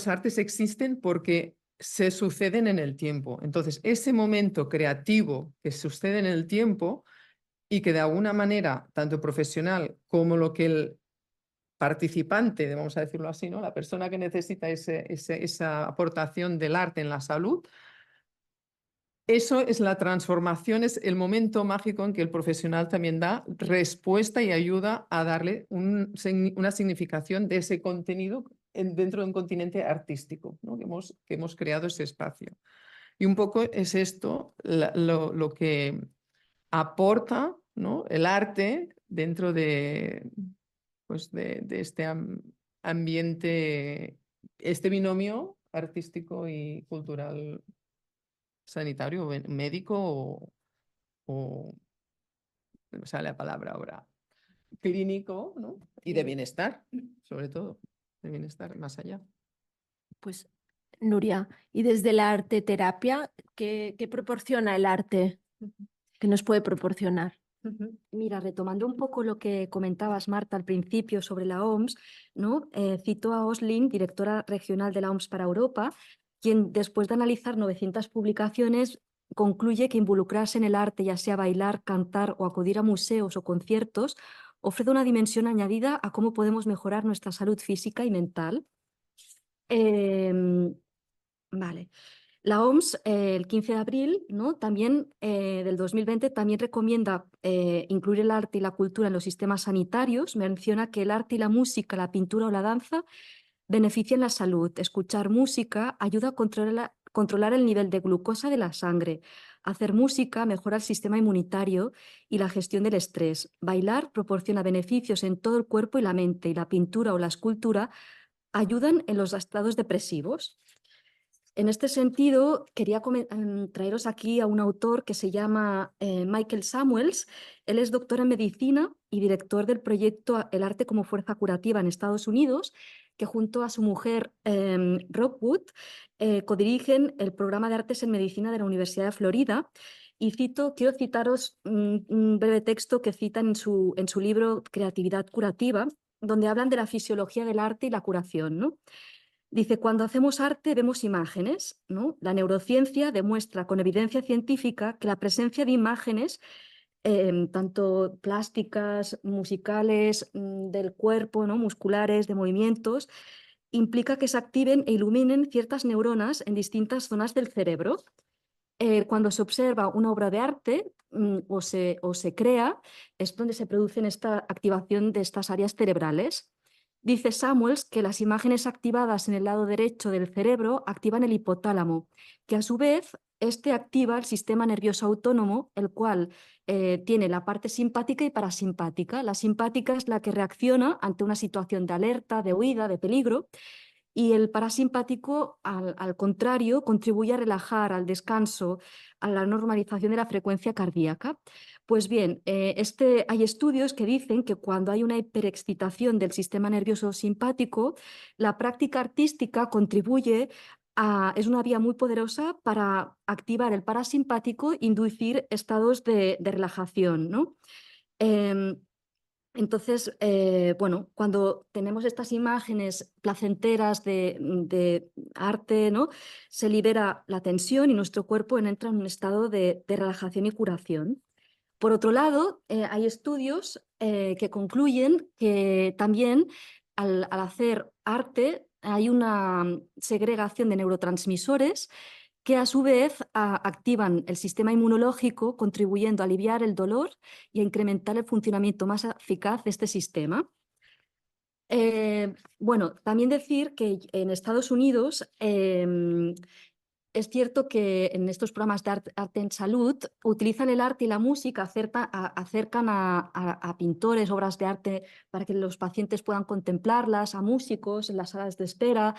artes existen porque se suceden en el tiempo. Entonces, ese momento creativo que sucede en el tiempo y que de alguna manera, tanto profesional como lo que el participante, vamos a decirlo así, ¿no? La persona que necesita esa aportación del arte en la salud, eso es la transformación, es el momento mágico en que el profesional también da respuesta y ayuda a darle una significación de ese contenido dentro de un continente artístico, ¿no? que hemos creado ese espacio. Y un poco es esto lo que aporta, ¿no? El arte dentro de este ambiente, este binomio artístico y cultural sanitario, médico o no me sale la palabra ahora, clínico, ¿no? Y de bienestar, sobre todo, de bienestar más allá. Pues, Nuria, y desde la arteterapia, ¿qué proporciona el arte? ¿Qué nos puede proporcionar? Mira, retomando un poco lo que comentabas, Marta, al principio sobre la OMS, ¿no? Cito a Oslin, directora regional de la OMS para Europa, quien después de analizar 900 publicaciones concluye que involucrarse en el arte, ya sea bailar, cantar o acudir a museos o conciertos, ofrece una dimensión añadida a cómo podemos mejorar nuestra salud física y mental. Vale. La OMS, el 15 de abril, ¿no? También del 2020, también recomienda incluir el arte y la cultura en los sistemas sanitarios. Menciona que el arte y la música, la pintura o la danza benefician la salud. Escuchar música ayuda a controlar el nivel de glucosa de la sangre. Hacer música mejora el sistema inmunitario y la gestión del estrés. Bailar proporciona beneficios en todo el cuerpo y la mente, y la pintura o la escultura ayudan en los estados depresivos. En este sentido, quería traeros aquí a un autor que se llama Michael Samuels. Él es doctor en medicina y director del proyecto El arte como fuerza curativa en Estados Unidos, que junto a su mujer Rockwood codirigen el programa de artes en medicina de la Universidad de Florida. Y quiero citaros un breve texto que citan en su libro Creatividad Curativa, donde hablan de la fisiología del arte y la curación, ¿no? Dice, cuando hacemos arte vemos imágenes, ¿no? La neurociencia demuestra con evidencia científica que la presencia de imágenes, tanto plásticas, musicales, del cuerpo, ¿no? Musculares, de movimientos, implica que se activen e iluminen ciertas neuronas en distintas zonas del cerebro. Cuando se observa una obra de arte o se crea, es donde se produce esta activación de estas áreas cerebrales. Dice Samuels que las imágenes activadas en el lado derecho del cerebro activan el hipotálamo, que a su vez activa el sistema nervioso autónomo, el cual tiene la parte simpática y parasimpática. La simpática es la que reacciona ante una situación de alerta, de huida, de peligro, y el parasimpático, al contrario, contribuye a relajar, al descanso, a la normalización de la frecuencia cardíaca. Pues bien, hay estudios que dicen que cuando hay una hiperexcitación del sistema nervioso simpático, la práctica artística es una vía muy poderosa para activar el parasimpático e inducir estados de relajación, ¿no? Entonces, bueno, cuando tenemos estas imágenes placenteras de arte, ¿no? Se libera la tensión y nuestro cuerpo entra en un estado de relajación y curación. Por otro lado, hay estudios que concluyen que también al hacer arte hay una segregación de neurotransmisores que a su vez activan el sistema inmunológico, contribuyendo a aliviar el dolor y a incrementar el funcionamiento más eficaz de este sistema. Bueno, también decir que en Estados Unidos es cierto que en estos programas de arte en salud utilizan el arte y la música, acercan a pintores, obras de arte para que los pacientes puedan contemplarlas, a músicos en las salas de espera,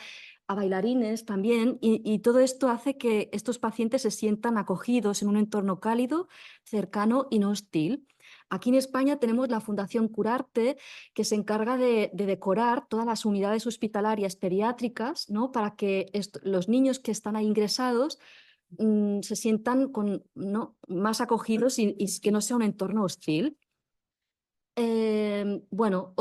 a bailarines también, y todo esto hace que estos pacientes se sientan acogidos en un entorno cálido, cercano y no hostil. Aquí en España tenemos la Fundación Curarte, que se encarga de decorar todas las unidades hospitalarias pediátricas, ¿no? Para que los niños que están ahí ingresados se sientan más acogidos y que no sea un entorno hostil. Bueno,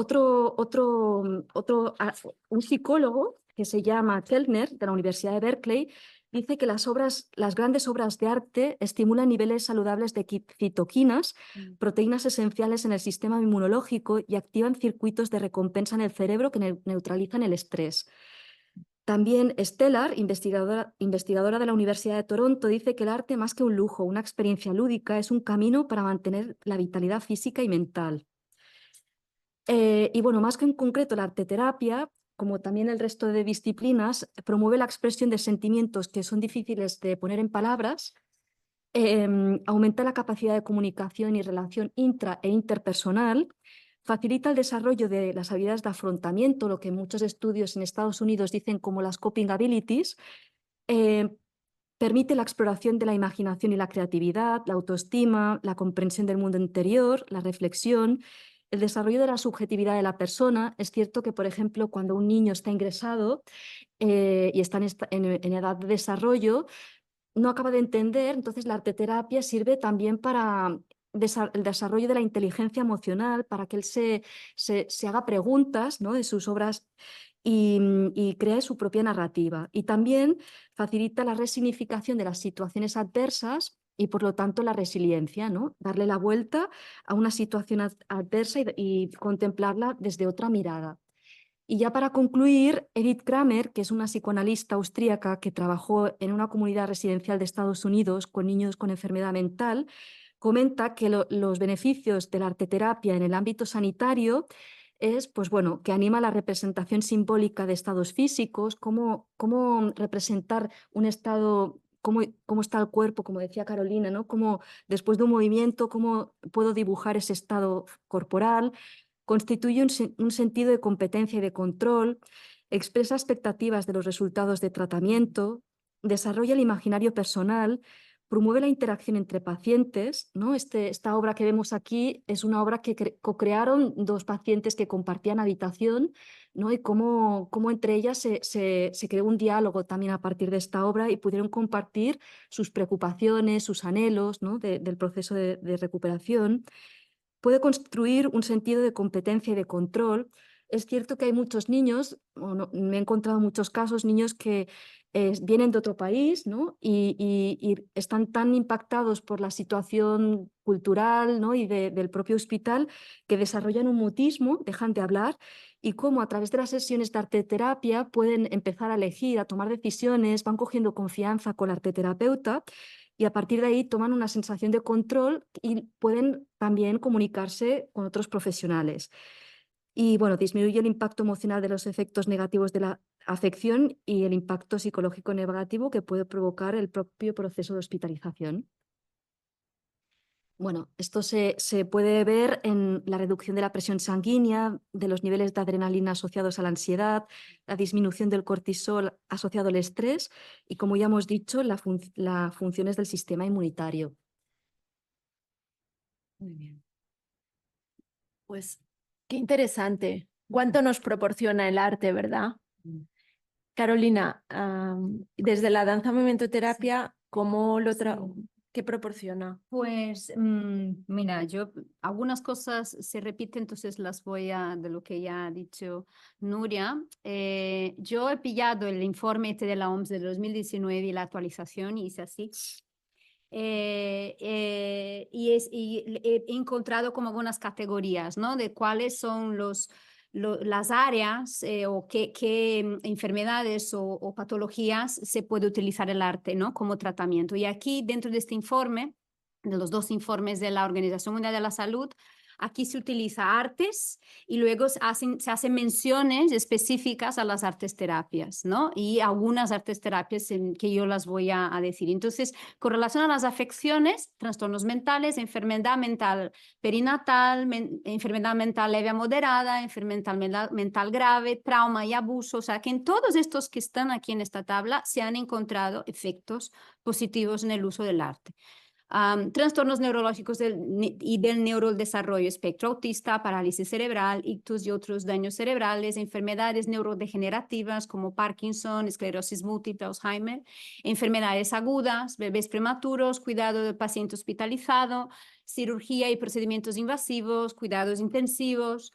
un psicólogo que se llama Kellner, de la Universidad de Berkeley, dice que las grandes obras de arte estimulan niveles saludables de citoquinas, proteínas esenciales en el sistema inmunológico, y activan circuitos de recompensa en el cerebro que neutralizan el estrés. También Stellar, investigadora de la Universidad de Toronto, dice que el arte, más que un lujo, una experiencia lúdica, es un camino para mantener la vitalidad física y mental. Y bueno, más que en concreto la arteterapia, como también el resto de disciplinas, promueve la expresión de sentimientos que son difíciles de poner en palabras, aumenta la capacidad de comunicación y relación intra e interpersonal, facilita el desarrollo de las habilidades de afrontamiento, lo que muchos estudios en Estados Unidos dicen como las coping abilities, permite la exploración de la imaginación y la creatividad, la autoestima, la comprensión del mundo interior, la reflexión, el desarrollo de la subjetividad de la persona. Es cierto que, por ejemplo, cuando un niño está ingresado y está en edad de desarrollo, no acaba de entender, entonces la arteterapia sirve también para el desarrollo de la inteligencia emocional, para que él se haga preguntas, ¿no?, de sus obras y cree su propia narrativa. Y también facilita la resignificación de las situaciones adversas y, por lo tanto, la resiliencia, ¿no? Darle la vuelta a una situación adversa y contemplarla desde otra mirada. Y ya para concluir, Edith Kramer, que es una psicoanalista austríaca que trabajó en una comunidad residencial de Estados Unidos con niños con enfermedad mental, comenta que los beneficios de la arteterapia en el ámbito sanitario es, pues bueno, que anima la representación simbólica de estados físicos, cómo representar un estado, cómo está el cuerpo, como decía Carolina, ¿no? Cómo después de un movimiento, cómo puedo dibujar ese estado corporal. Constituye un sentido de competencia y de control, expresa expectativas de los resultados de tratamiento, desarrolla el imaginario personal, promueve la interacción entre pacientes, ¿no? Esta obra que vemos aquí es una obra que co-crearon dos pacientes que compartían habitación, ¿no? Y cómo entre ellas se creó un diálogo también a partir de esta obra y pudieron compartir sus preocupaciones, sus anhelos, ¿no?, del proceso de recuperación. Puede construir un sentido de competencia y de control. Es cierto que hay muchos niños, me he encontrado muchos casos, niños que vienen de otro país, ¿no?, y están tan impactados por la situación cultural, ¿no?, y del propio hospital, que desarrollan un mutismo, dejan de hablar, y cómo a través de las sesiones de arteterapia pueden empezar a elegir, a tomar decisiones, van cogiendo confianza con la arteterapeuta, y a partir de ahí toman una sensación de control y pueden también comunicarse con otros profesionales. Y bueno, disminuye el impacto emocional de los efectos negativos de la afección y el impacto psicológico negativo que puede provocar el propio proceso de hospitalización. Bueno, esto se puede ver en la reducción de la presión sanguínea, de los niveles de adrenalina asociados a la ansiedad, la disminución del cortisol asociado al estrés y, como ya hemos dicho, las funciones del sistema inmunitario. Muy bien. Pues qué interesante. ¿Cuánto nos proporciona el arte, verdad? Carolina, desde la danza movimientoterapia, ¿qué proporciona? Pues mira, algunas cosas se repiten, entonces las voy de lo que ya ha dicho Nuria. Yo he pillado el informe de la OMS de 2019 y la actualización y hice así. Y he encontrado como algunas categorías, ¿no?, de cuáles son las áreas o qué enfermedades o patologías se puede utilizar el arte, ¿no?, como tratamiento. Y aquí, dentro de este informe, de los dos informes de la Organización Mundial de la Salud, aquí se utiliza artes y luego se hacen menciones específicas a las artes terapias, ¿no? Y algunas artes terapias que yo las voy a decir. Entonces, con relación a las afecciones, trastornos mentales, enfermedad mental perinatal, enfermedad mental leve a moderada, enfermedad mental grave, trauma y abuso, o sea que en todos estos que están aquí en esta tabla se han encontrado efectos positivos en el uso del arte. Trastornos neurológicos y del neurodesarrollo, espectro autista, parálisis cerebral, ictus y otros daños cerebrales, enfermedades neurodegenerativas como Parkinson, esclerosis múltiple, Alzheimer, enfermedades agudas, bebés prematuros, cuidado del paciente hospitalizado, cirugía y procedimientos invasivos, cuidados intensivos,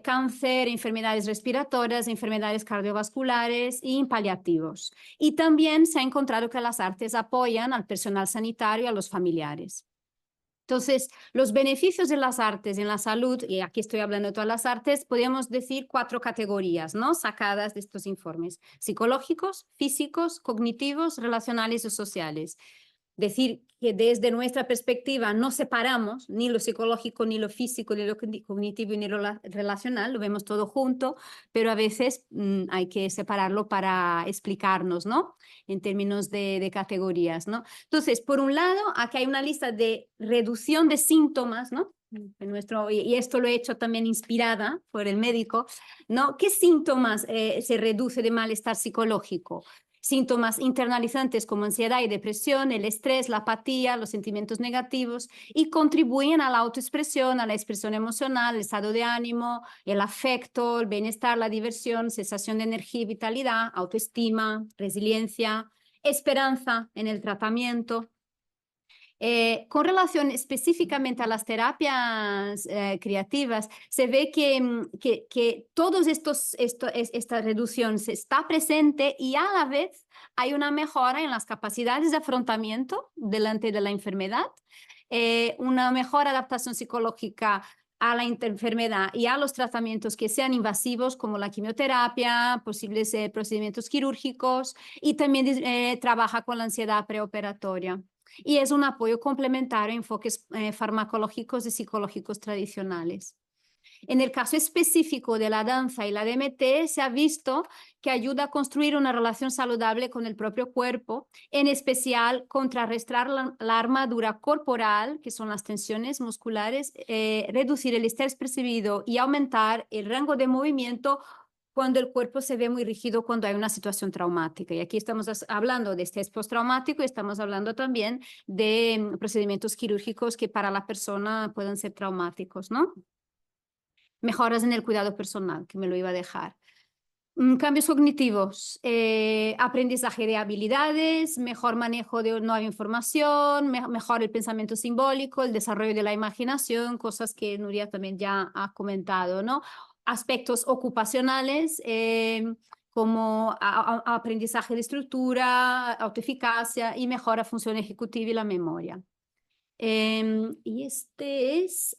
cáncer, enfermedades respiratorias, enfermedades cardiovasculares y paliativos. Y también se ha encontrado que las artes apoyan al personal sanitario y a los familiares. Entonces, los beneficios de las artes en la salud, y aquí estoy hablando de todas las artes, podríamos decir 4 categorías, ¿no?, sacadas de estos informes: psicológicos, físicos, cognitivos, relacionales y sociales. Decir que desde nuestra perspectiva no separamos ni lo psicológico, ni lo físico, ni lo cognitivo, ni lo relacional, lo vemos todo junto, pero a veces hay que separarlo para explicarnos, ¿no?, en términos de categorías, ¿no? Entonces, por un lado, aquí hay una lista de reducción de síntomas, ¿no? Y esto lo he hecho también inspirada por el médico, ¿no? ¿Qué síntomas se reduce de malestar psicológico? síntomas internalizantes como ansiedad y depresión, el estrés, la apatía, los sentimientos negativos, y contribuyen a la autoexpresión, a la expresión emocional, el estado de ánimo, el afecto, el bienestar, la diversión, sensación de energía y vitalidad, autoestima, resiliencia, esperanza en el tratamiento. Con relación específicamente a las terapias creativas, se ve que todos esta reducción se está presente y a la vez hay una mejora en las capacidades de afrontamiento delante de la enfermedad, una mejor adaptación psicológica a la enfermedad y a los tratamientos que sean invasivos como la quimioterapia, posibles procedimientos quirúrgicos, y también trabaja con la ansiedad preoperatoria. Y es un apoyo complementario a enfoques farmacológicos y psicológicos tradicionales. En el caso específico de la danza y la DMT, se ha visto que ayuda a construir una relación saludable con el propio cuerpo, en especial contrarrestar la armadura corporal, que son las tensiones musculares, reducir el estrés percibido y aumentar el rango de movimiento cuando el cuerpo se ve muy rígido cuando hay una situación traumática. Y aquí estamos hablando de estrés postraumático y estamos hablando también de procedimientos quirúrgicos que para la persona pueden ser traumáticos, ¿no? Mejoras en el cuidado personal, que me lo iba a dejar. Cambios cognitivos, aprendizaje de habilidades, mejor manejo de nueva información, mejor el pensamiento simbólico, el desarrollo de la imaginación, cosas que Nuria también ya ha comentado, ¿no? Aspectos ocupacionales, como aprendizaje de estructura, autoeficacia y mejora función ejecutiva y la memoria. Y este es...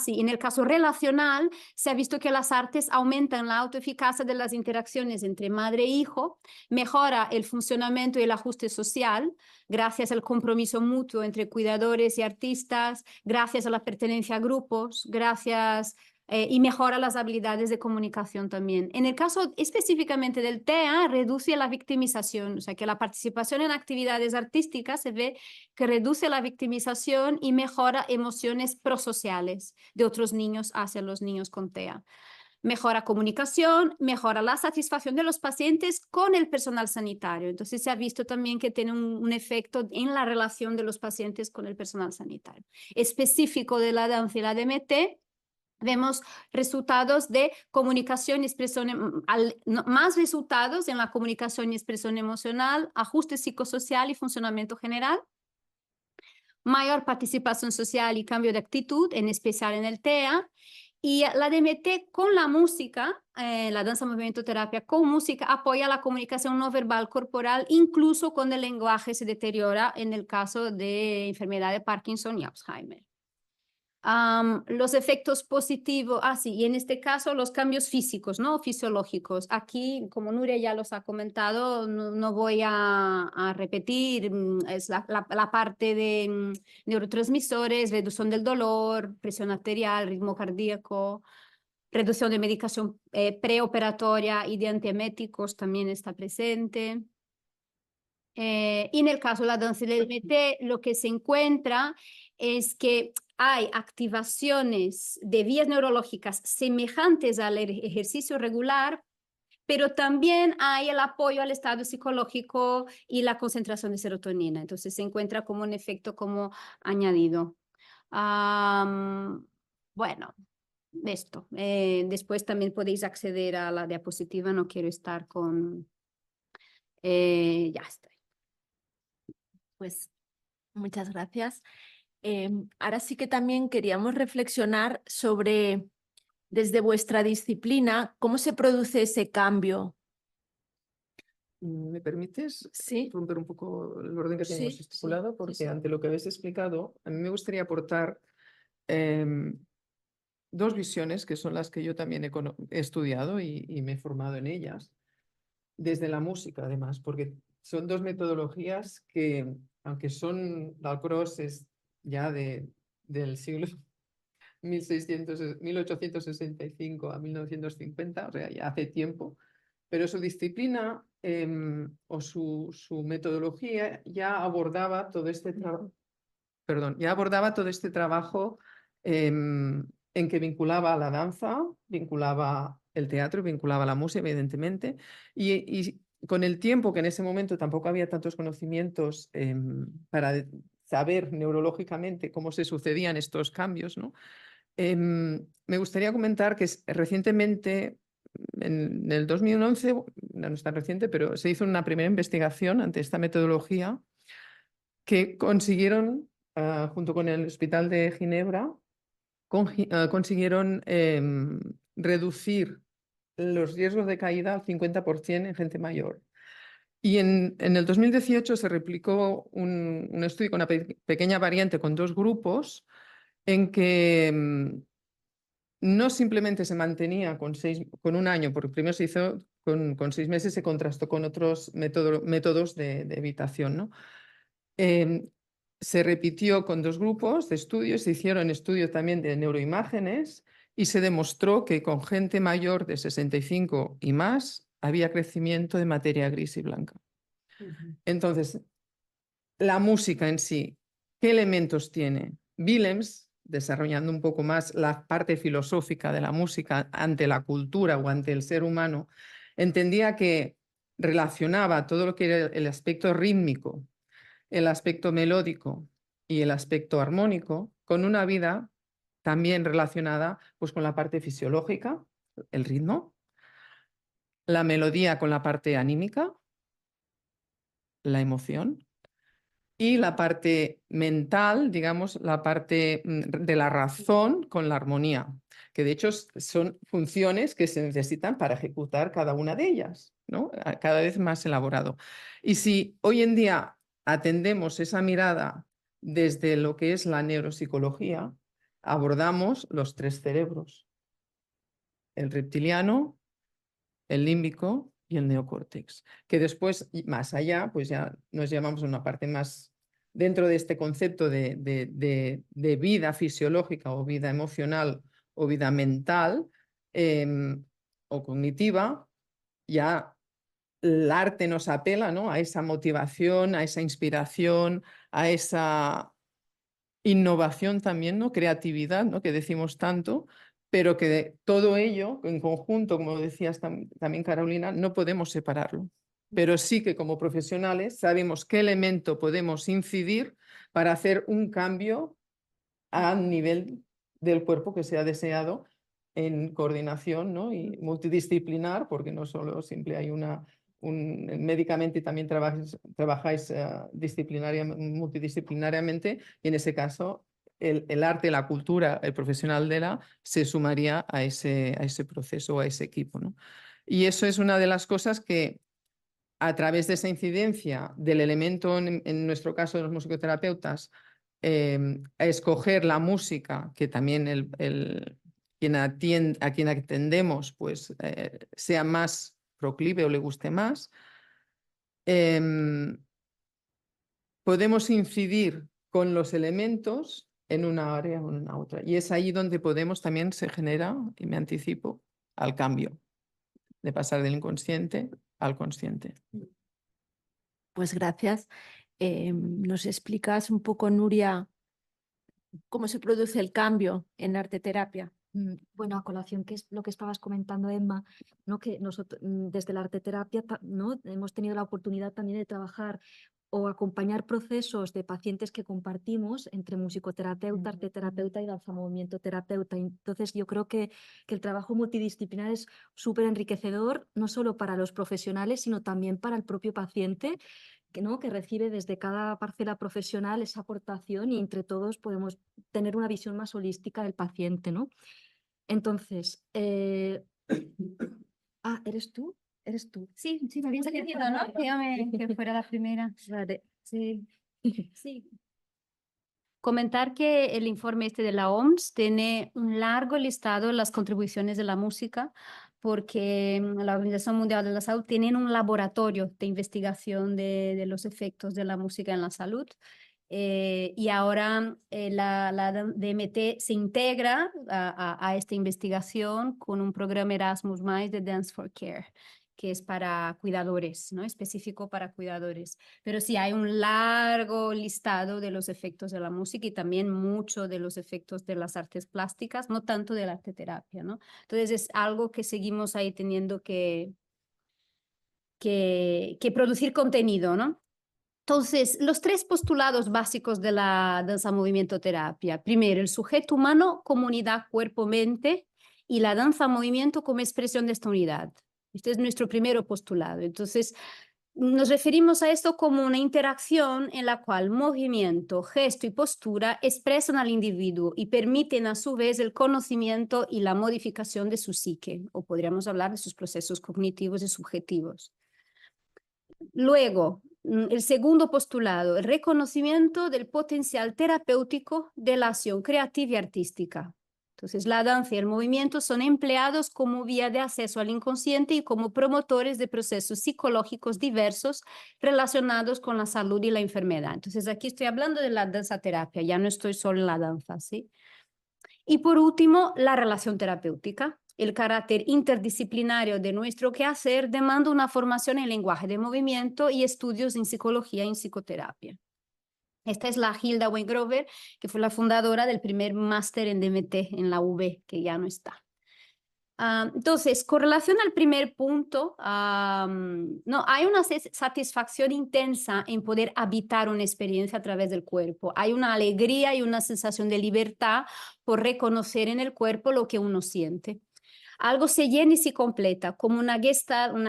sí, en el caso relacional se ha visto que las artes aumentan la autoeficacia de las interacciones entre madre e hijo, mejora el funcionamiento y el ajuste social gracias al compromiso mutuo entre cuidadores y artistas, gracias a la pertenencia a grupos, y mejora las habilidades de comunicación también. En el caso específicamente del TEA, reduce la victimización, o sea que la participación en actividades artísticas se ve que reduce la victimización y mejora emociones prosociales de otros niños hacia los niños con TEA. Mejora comunicación, mejora la satisfacción de los pacientes con el personal sanitario. Entonces se ha visto también que tiene un efecto en la relación de los pacientes con el personal sanitario. Específico de la danza y la DMT, vemos resultados de comunicación y expresión, más resultados en la comunicación y expresión emocional, ajuste psicosocial y funcionamiento general, mayor participación social y cambio de actitud, en especial en el TEA, y la DMT con la música, la danza movimiento terapia con música, apoya la comunicación no verbal corporal, incluso cuando el lenguaje se deteriora en el caso de enfermedad de Parkinson y Alzheimer. Los efectos positivos, sí, y en este caso los cambios físicos, ¿no? Fisiológicos. Aquí, como Nuria ya los ha comentado, no voy a repetir, es la parte de neurotransmisores, reducción del dolor, presión arterial, ritmo cardíaco, reducción de medicación preoperatoria y de antieméticos también está presente. Y en el caso de la danza y el DMT, lo que se encuentra es que hay activaciones de vías neurológicas semejantes al ejercicio regular, pero también hay el apoyo al estado psicológico y la concentración de serotonina. Entonces se encuentra como un efecto como añadido. Bueno, esto. Después también podéis acceder a la diapositiva, no quiero estar con... ya estoy. Pues muchas gracias. Ahora sí que también queríamos reflexionar sobre, desde vuestra disciplina, cómo se produce ese cambio. ¿Me permites Sí, romper un poco el orden que Sí, tenemos sí, estipulado? Porque sí. ante lo que habéis explicado, a mí me gustaría aportar dos visiones que son las que yo también he estudiado y me he formado en ellas, desde la música además, porque son dos metodologías que, aunque son, Dalcroze es ya del siglo 1865 a 1950, o sea, ya hace tiempo, pero su disciplina o su metodología ya abordaba todo este trabajo, en que vinculaba a la danza, vinculaba el teatro, vinculaba la música, evidentemente, y con el tiempo, que en ese momento tampoco había tantos conocimientos para saber neurológicamente cómo se sucedían estos cambios, ¿no? Me gustaría comentar que recientemente, en el 2011, no es tan reciente, pero se hizo una primera investigación ante esta metodología que consiguieron, junto con el Hospital de Ginebra, consiguieron reducir los riesgos de caída al 50% en gente mayor. Y en el 2018 se replicó un estudio con una pequeña variante con 2 grupos en que no simplemente se mantenía con 1 año, porque primero se hizo con 6 meses, se contrastó con otros métodos de evitación, ¿no? Se repitió con 2 grupos de estudios, se hicieron estudios también de neuroimágenes y se demostró que con gente mayor de 65 y más había crecimiento de materia gris y blanca. Entonces, la música en sí, ¿qué elementos tiene? Willems, desarrollando un poco más la parte filosófica de la música ante la cultura o ante el ser humano, entendía que relacionaba todo lo que era el aspecto rítmico, el aspecto melódico y el aspecto armónico con una vida también relacionada pues, con la parte fisiológica, el ritmo, la melodía con la parte anímica, la emoción, y la parte mental, digamos, la parte de la razón con la armonía, que de hecho son funciones que se necesitan para ejecutar cada una de ellas, ¿no? Cada vez más elaborado. Y si hoy en día atendemos esa mirada desde lo que es la neuropsicología, abordamos los 3 cerebros, el reptiliano, el límbico y el neocórtex, que después, más allá, pues ya nos llamamos a una parte más dentro de este concepto de vida fisiológica o vida emocional o vida mental o cognitiva, ya el arte nos apela, ¿no?, a esa motivación, a esa inspiración, a esa innovación también, ¿no?, creatividad, ¿no?, que decimos tanto, pero que todo ello en conjunto, como decías también Carolina, no podemos separarlo. Pero sí que como profesionales sabemos qué elemento podemos incidir para hacer un cambio a nivel del cuerpo que sea deseado en coordinación, ¿no?, y multidisciplinar, porque no solo siempre hay médicamente también trabajáis multidisciplinariamente, y en ese caso el arte, la cultura, el profesional se sumaría a ese proceso, a ese equipo, ¿no? Y eso es una de las cosas que a través de esa incidencia del elemento, en nuestro caso de los musicoterapeutas, a escoger la música que también a quien atendemos pues, sea más proclive o le guste más, podemos incidir con los elementos en una área o en una otra. Y es ahí donde también se genera, y me anticipo, al cambio, de pasar del inconsciente al consciente. Pues gracias. ¿Nos explicas un poco, Nuria, cómo se produce el cambio en arteterapia? Bueno, a colación, que es lo que estabas comentando, Emma, ¿no?, que nosotros desde la arteterapia, ¿no?, hemos tenido la oportunidad también de trabajar o acompañar procesos de pacientes que compartimos entre musicoterapeuta, arteterapeuta y danza-movimiento terapeuta. Entonces, yo creo que el trabajo multidisciplinar es súper enriquecedor, no solo para los profesionales, sino también para el propio paciente, ¿no?, que recibe desde cada parcela profesional esa aportación, y entre todos podemos tener una visión más holística del paciente, ¿no? Entonces, ¿eres tú? ¿Eres tú? Sí, sí, me habías sugerido, ¿no? Que fuera la primera. Vale, sí. Sí. Comentar que el informe este de la OMS tiene un largo listado de las contribuciones de la música, porque la Organización Mundial de la Salud tiene un laboratorio de investigación de los efectos de la música en la salud. Y ahora la DMT se integra a esta investigación con un programa Erasmus+ de Dance for Care, que es para cuidadores, ¿no?, específico para cuidadores. Pero sí hay un largo listado de los efectos de la música y también mucho de los efectos de las artes plásticas, no tanto de la arteterapia, ¿no? Entonces es algo que seguimos ahí teniendo que que producir contenido, ¿no? Entonces, los tres postulados básicos de la danza-movimiento-terapia. Primero, el sujeto humano, comunidad, cuerpo-mente, y la danza-movimiento como expresión de esta unidad. Este es nuestro primer postulado. Entonces, nos referimos a esto como una interacción en la cual movimiento, gesto y postura expresan al individuo y permiten a su vez el conocimiento y la modificación de su psique, o podríamos hablar de sus procesos cognitivos y subjetivos. Luego, el segundo postulado, el reconocimiento del potencial terapéutico de la acción creativa y artística. Entonces, la danza y el movimiento son empleados como vía de acceso al inconsciente y como promotores de procesos psicológicos diversos relacionados con la salud y la enfermedad. Entonces, aquí estoy hablando de la danza-terapia, ya no estoy solo en la danza, ¿sí? Y por último, la relación terapéutica. El carácter interdisciplinario de nuestro quehacer demanda una formación en lenguaje de movimiento y estudios en psicología y en psicoterapia. Esta es la Hilda Weingrober, que fue la fundadora del primer máster en DMT en la UB, que ya no está. Entonces, con relación al primer punto, no, hay una satisfacción intensa en poder habitar una experiencia a través del cuerpo. Hay una alegría y una sensación de libertad por reconocer en el cuerpo lo que uno siente. Algo se llena y se completa, como una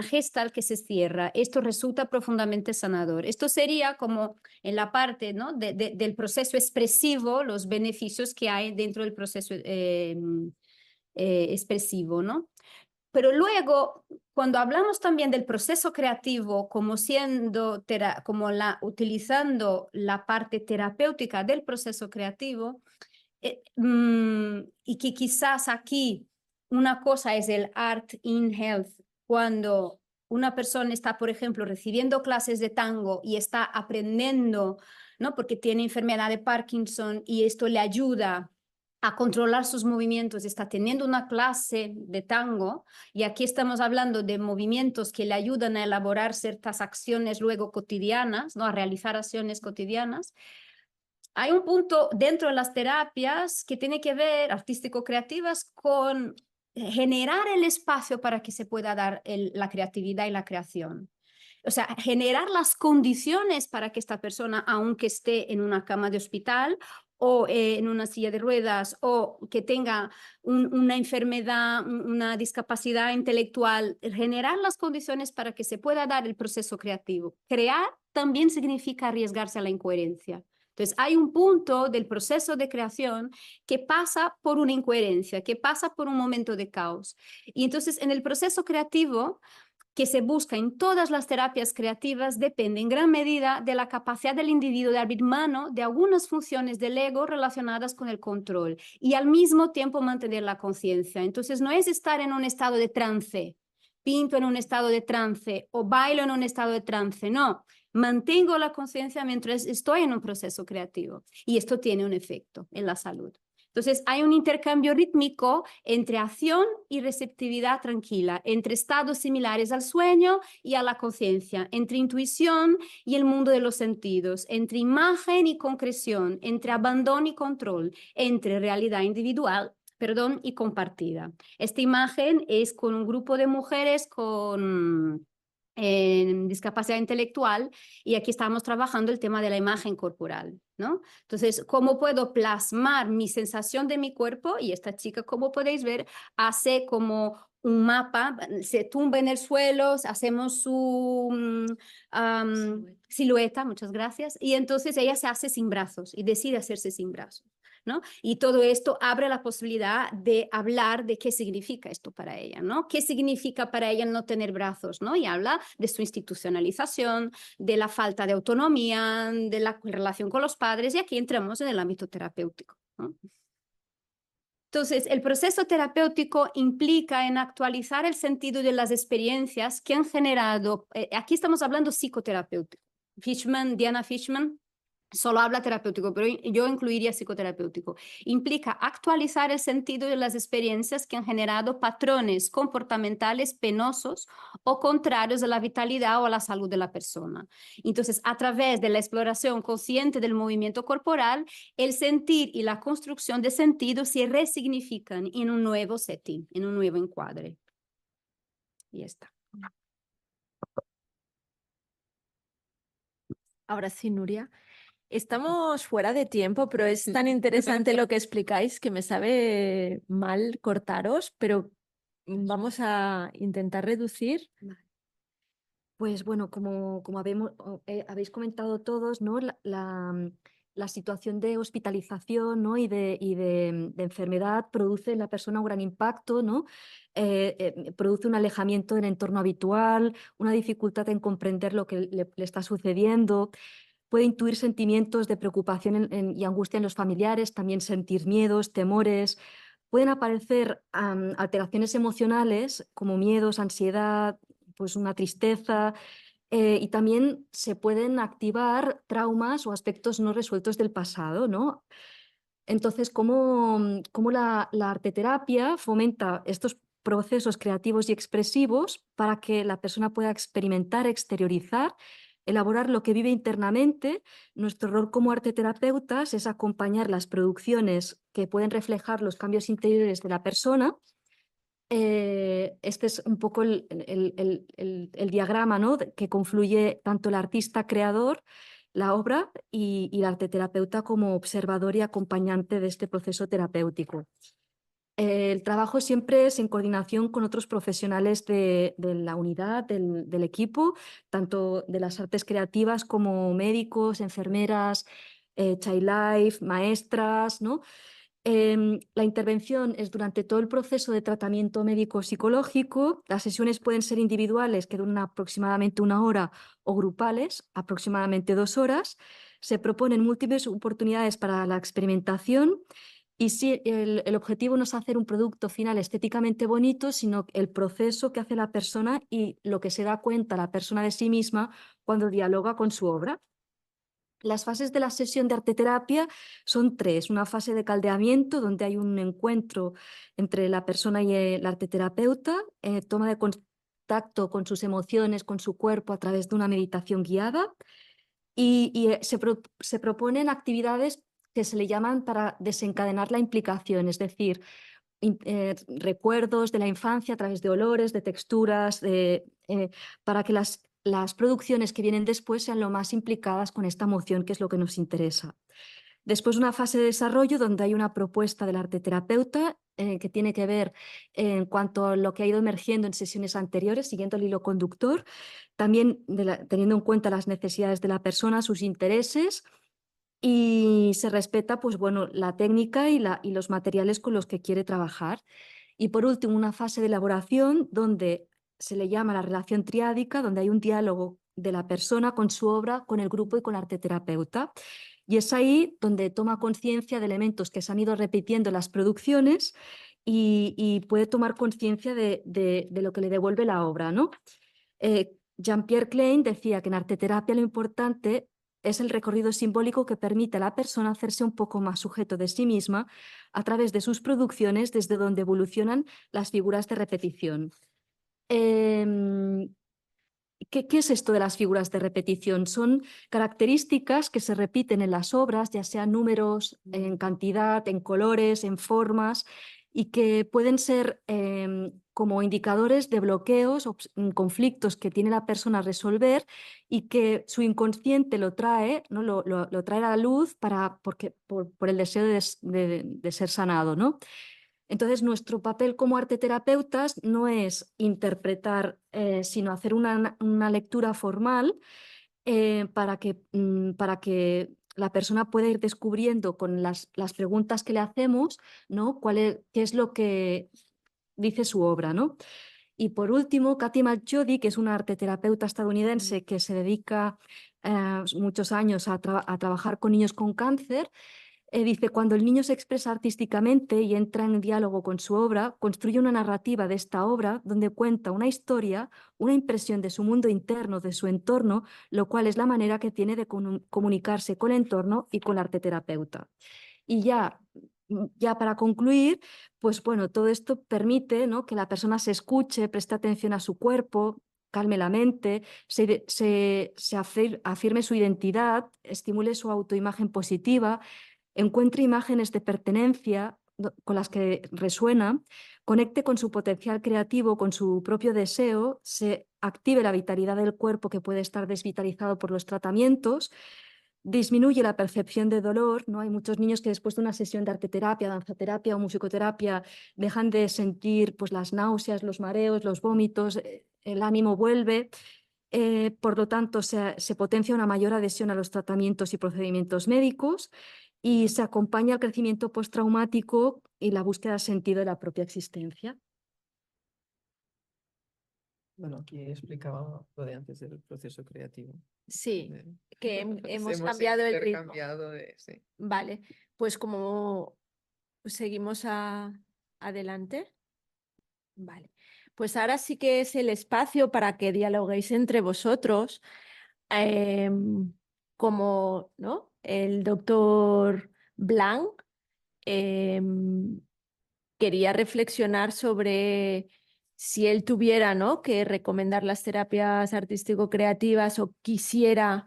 gestal que se cierra. Esto resulta profundamente sanador. Esto sería como en la parte, ¿no? del proceso expresivo, los beneficios que hay dentro del proceso expresivo, ¿no? Pero luego, cuando hablamos también del proceso creativo como utilizando la parte terapéutica del proceso creativo, y que quizás aquí una cosa es el art in health, cuando una persona está, por ejemplo, recibiendo clases de tango y está aprendiendo, ¿no? Porque tiene enfermedad de Parkinson y esto le ayuda a controlar sus movimientos, está teniendo una clase de tango, y aquí estamos hablando de movimientos que le ayudan a elaborar ciertas acciones luego cotidianas, ¿no? A realizar acciones cotidianas. Hay un punto dentro de las terapias que tiene que ver, artístico-creativas, con generar el espacio para que se pueda dar la creatividad y la creación. O sea, generar las condiciones para que esta persona, aunque esté en una cama de hospital o en una silla de ruedas o que tenga una enfermedad, una discapacidad intelectual, generar las condiciones para que se pueda dar el proceso creativo. Crear también significa arriesgarse a la incoherencia. Entonces, hay un punto del proceso de creación que pasa por una incoherencia, que pasa por un momento de caos. Y entonces, en el proceso creativo que se busca en todas las terapias creativas depende en gran medida de la capacidad del individuo de abrir mano de algunas funciones del ego relacionadas con el control y al mismo tiempo mantener la conciencia. Entonces, no es estar en un estado de trance, pinto en un estado de trance o bailo en un estado de trance, no. Mantengo la conciencia mientras estoy en un proceso creativo y esto tiene un efecto en la salud. Entonces, hay un intercambio rítmico entre acción y receptividad tranquila, entre estados similares al sueño y a la conciencia, entre intuición y el mundo de los sentidos, entre imagen y concreción, entre abandono y control, entre realidad individual, y compartida. Esta imagen es con un grupo de mujeres con discapacidad intelectual, y aquí estamos trabajando el tema de la imagen corporal, ¿no? Entonces, ¿cómo puedo plasmar mi sensación de mi cuerpo? Y esta chica, como podéis ver, hace como un mapa, se tumba en el suelo, hacemos su silueta, muchas gracias, y entonces ella se hace sin brazos y decide hacerse sin brazos, ¿no? Y todo esto abre la posibilidad de hablar de qué significa esto para ella, ¿no? ¿Qué significa para ella no tener brazos, ¿no? Y habla de su institucionalización, de la falta de autonomía, de la relación con los padres, y aquí entramos en el ámbito terapéutico, ¿no? Entonces, el proceso terapéutico implica en actualizar el sentido de las experiencias que han generado, aquí estamos hablando psicoterapéutico. Diana Fishman, solo habla terapéutico, pero yo incluiría psicoterapéutico. Implica actualizar el sentido de las experiencias que han generado patrones comportamentales penosos o contrarios a la vitalidad o a la salud de la persona. Entonces, a través de la exploración consciente del movimiento corporal, el sentir y la construcción de sentido se resignifican en un nuevo setting, en un nuevo encuadre. Y ya está. Ahora sí, Nuria. Estamos fuera de tiempo, pero es tan interesante lo que explicáis que me sabe mal cortaros, pero vamos a intentar reducir. Pues bueno, como habéis comentado todos, ¿no? La situación de hospitalización, ¿no? y de enfermedad produce en la persona un gran impacto, ¿no? Produce un alejamiento del entorno habitual, una dificultad en comprender lo que le está sucediendo. Puede intuir sentimientos de preocupación y angustia en los familiares, también sentir miedos, temores. Pueden aparecer alteraciones emocionales como miedos, ansiedad, pues una tristeza, y también se pueden activar traumas o aspectos no resueltos del pasado, ¿no? Entonces, ¿cómo la arteterapia fomenta estos procesos creativos y expresivos para que la persona pueda experimentar, exteriorizar, elaborar lo que vive internamente? Nuestro rol como arteterapeutas es acompañar las producciones que pueden reflejar los cambios interiores de la persona. Este es un poco el diagrama, ¿no? Que confluye tanto el artista creador, la obra, y el arteterapeuta como observador y acompañante de este proceso terapéutico. El trabajo siempre es en coordinación con otros profesionales de la unidad, del equipo, tanto de las artes creativas como médicos, enfermeras, child life, maestras, ¿no? La intervención es durante todo el proceso de tratamiento médico-psicológico. Las sesiones pueden ser individuales, que duran aproximadamente 1 hora, o grupales, aproximadamente 2 horas. Se proponen múltiples oportunidades para la experimentación y si el objetivo no es hacer un producto final estéticamente bonito, sino el proceso que hace la persona y lo que se da cuenta la persona de sí misma cuando dialoga con su obra. Las fases de la sesión de arteterapia son 3. Una fase de caldeamiento, donde hay un encuentro entre la persona y el arteterapeuta, toma de contacto con sus emociones, con su cuerpo a través de una meditación guiada, y se proponen actividades que se le llaman para desencadenar la implicación, es decir, recuerdos de la infancia a través de olores, de texturas, para que las producciones que vienen después sean lo más implicadas con esta emoción, que es lo que nos interesa. Después una fase de desarrollo donde hay una propuesta del arteterapeuta que tiene que ver en cuanto a lo que ha ido emergiendo en sesiones anteriores, siguiendo el hilo conductor, también teniendo en cuenta las necesidades de la persona, sus intereses, y se respeta, pues bueno, la técnica y los materiales con los que quiere trabajar. Y por último, una fase de elaboración donde se le llama la relación triádica, donde hay un diálogo de la persona con su obra, con el grupo y con el arteterapeuta. Y es ahí donde toma conciencia de elementos que se han ido repitiendo en las producciones y puede tomar conciencia de lo que le devuelve la obra, ¿no? Jean-Pierre Klein decía que en arteterapia lo importante es el recorrido simbólico que permite a la persona hacerse un poco más sujeto de sí misma a través de sus producciones, desde donde evolucionan las figuras de repetición. ¿Qué es esto de las figuras de repetición? Son características que se repiten en las obras, ya sean números, en cantidad, en colores, en formas, y que pueden ser como indicadores de bloqueos o conflictos que tiene la persona a resolver y que su inconsciente lo trae, ¿no? lo trae a la luz por el deseo de ser sanado, ¿no? Entonces, nuestro papel como arteterapeutas no es interpretar, sino hacer una lectura formal para que la persona pueda ir descubriendo con las preguntas que le hacemos, ¿no? Qué es lo que dice su obra, ¿no? Y por último, Katy Malchody, que es una arteterapeuta estadounidense que se dedica muchos años a trabajar con niños con cáncer, dice: cuando el niño se expresa artísticamente y entra en diálogo con su obra, construye una narrativa de esta obra donde cuenta una historia, una impresión de su mundo interno, de su entorno, lo cual es la manera que tiene de comunicarse con el entorno y con el arteterapeuta. Y ya para concluir, pues bueno, todo esto permite, ¿no?, que la persona se escuche, preste atención a su cuerpo, calme la mente, afirme su identidad, estimule su autoimagen positiva, encuentre imágenes de pertenencia, con las que resuena, conecte con su potencial creativo, con su propio deseo, se active la vitalidad del cuerpo que puede estar desvitalizado por los tratamientos, disminuye la percepción de dolor, ¿no? Hay muchos niños que después de una sesión de arteterapia, danzaterapia o musicoterapia dejan de sentir pues, las náuseas, los mareos, los vómitos, el ánimo vuelve. Por lo tanto, se potencia una mayor adhesión a los tratamientos y procedimientos médicos y se acompaña el crecimiento postraumático y la búsqueda de sentido de la propia existencia. Bueno, aquí explicaba lo de antes del proceso creativo. Sí, de- que Nos hemos cambiado el ritmo. intercambiado sí. Vale, pues como seguimos adelante. Vale, pues ahora sí que es el espacio para que dialoguéis entre vosotros. Como, ¿no? El doctor Blanc quería reflexionar sobre si él tuviera, ¿no?, que recomendar las terapias artístico-creativas o quisiera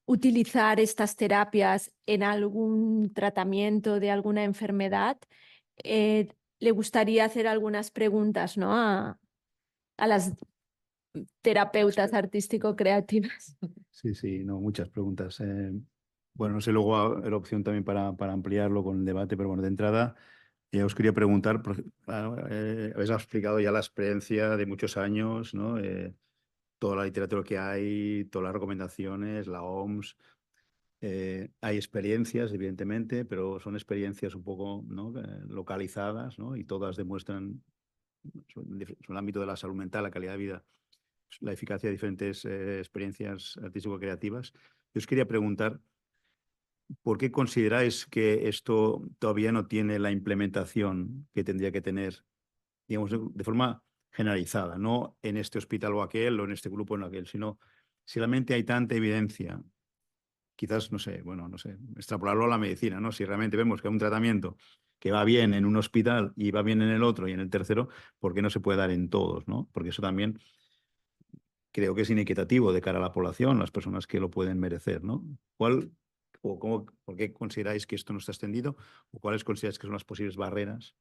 utilizar estas terapias en algún tratamiento de alguna enfermedad, le gustaría hacer algunas preguntas, ¿no?, a las terapeutas artístico-creativas. Sí, no, muchas preguntas. Bueno, no sé, luego hay la opción también para ampliarlo con el debate, pero bueno, de entrada os quería preguntar, claro, habéis explicado ya la experiencia de muchos años, ¿no? Toda la literatura que hay, todas las recomendaciones, la OMS. Hay experiencias, evidentemente, pero son experiencias un poco, ¿no?, localizadas, ¿no? Y todas demuestran, en el ámbito de la salud mental, la calidad de vida, la eficacia de diferentes experiencias artístico-creativas. Yo os quería preguntar, ¿por qué consideráis que esto todavía no tiene la implementación que tendría que tener, digamos, de forma generalizada, no en este hospital o aquel, o en este grupo o en aquel, sino si realmente hay tanta evidencia, quizás, no sé, bueno, no sé, extrapolarlo a la medicina, ¿no? Si realmente vemos que hay un tratamiento que va bien en un hospital y va bien en el otro y en el tercero, ¿por qué no se puede dar en todos, ¿no? Porque eso también creo que es inequitativo de cara a la población, las personas que lo pueden merecer, ¿no? ¿Por qué consideráis que esto no está extendido? ¿O cuáles consideráis que son las posibles barreras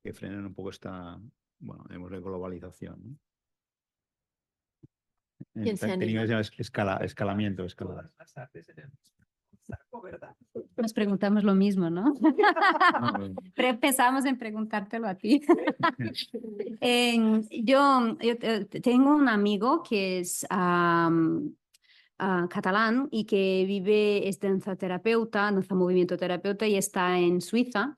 que frenen un poco esta, bueno, digamos, de globalización, ¿no? ¿Quién se anima? Ya escalamiento. Las artes en el saco, ¿verdad? Nos preguntamos lo mismo, ¿no? Pero pensamos en preguntártelo a ti. Yo tengo un amigo que es catalán y que vive, es danzaterapeuta, danza movimiento terapeuta y está en Suiza.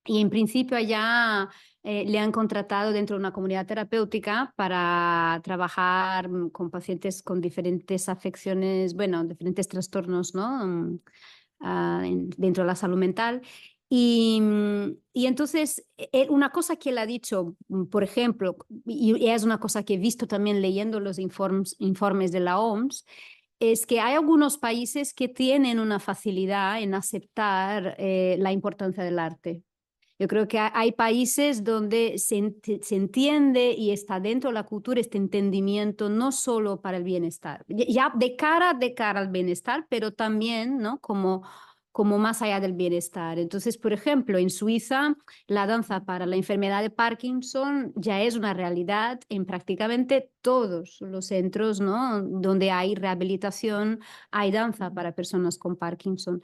Y en principio allá le han contratado dentro de una comunidad terapéutica para trabajar con pacientes con diferentes afecciones, bueno, diferentes trastornos, ¿no? Dentro de la salud mental. Y entonces, una cosa que él ha dicho, por ejemplo, y es una cosa que he visto también leyendo los informes de la OMS, es que hay algunos países que tienen una facilidad en aceptar la importancia del arte. Yo creo que hay países donde se entiende y está dentro de la cultura este entendimiento no solo para el bienestar, ya de cara al bienestar, pero también, ¿no?, como más allá del bienestar. Entonces, por ejemplo, en Suiza, la danza para la enfermedad de Parkinson ya es una realidad en prácticamente todos los centros, ¿no?, donde hay rehabilitación, hay danza para personas con Parkinson.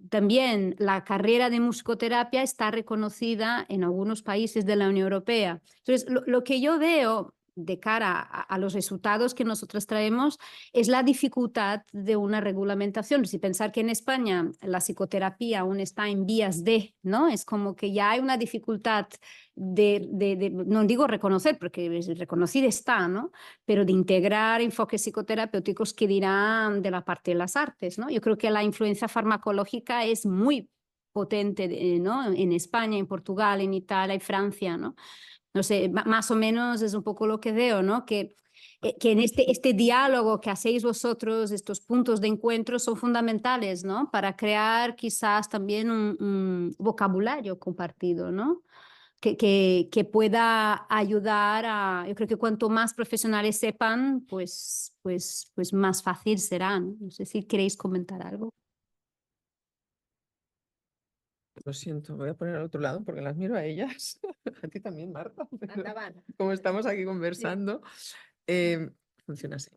También la carrera de musicoterapia está reconocida en algunos países de la Unión Europea. Entonces, lo que yo veo de cara a los resultados que nosotros traemos es la dificultad de una regulamentación. Si pensar que en España la psicoterapia aún está en vías de, ¿no? Es como que ya hay una dificultad no digo reconocer, porque reconocida está, ¿no?, pero de integrar enfoques psicoterapéuticos que dirán de la parte de las artes, ¿no? Yo creo que la influencia farmacológica es muy potente, ¿no?, en España, en Portugal, en Italia y Francia, ¿no? No sé, más o menos es un poco lo que veo, ¿no? Que en este diálogo que hacéis vosotros, estos puntos de encuentro son fundamentales, ¿no?, para crear quizás también un vocabulario compartido, ¿no?, que pueda ayudar a, yo creo que cuanto más profesionales sepan, pues más fácil será, ¿no? No sé si queréis comentar algo. Lo siento, voy a poner al otro lado porque las miro a ellas. A ti también, Marta. pero Endavant. como estamos aquí conversando, funciona así.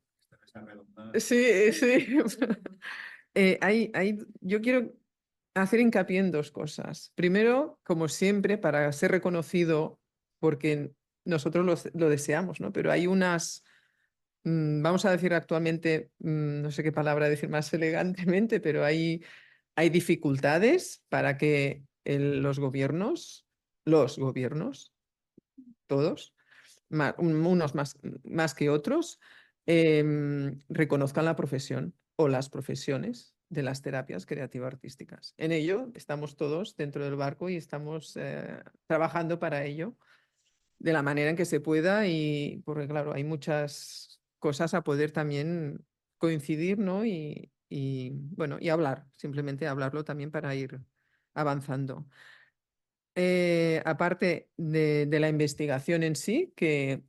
Esta redonda. Sí, sí. Yo quiero hacer hincapié en dos cosas. Primero, como siempre, para ser reconocido, porque nosotros lo deseamos, ¿no? Pero hay unas, vamos a decir actualmente, no sé qué palabra decir más elegantemente, pero hay dificultades para que los gobiernos, todos, unos más que otros, reconozcan la profesión o las profesiones de las terapias creativo-artísticas. En ello estamos todos dentro del barco y estamos trabajando para ello de la manera en que se pueda y porque claro, hay muchas cosas a poder también coincidir, ¿no? Bueno, y hablar, simplemente hablarlo también para ir avanzando. Aparte de la investigación en sí, que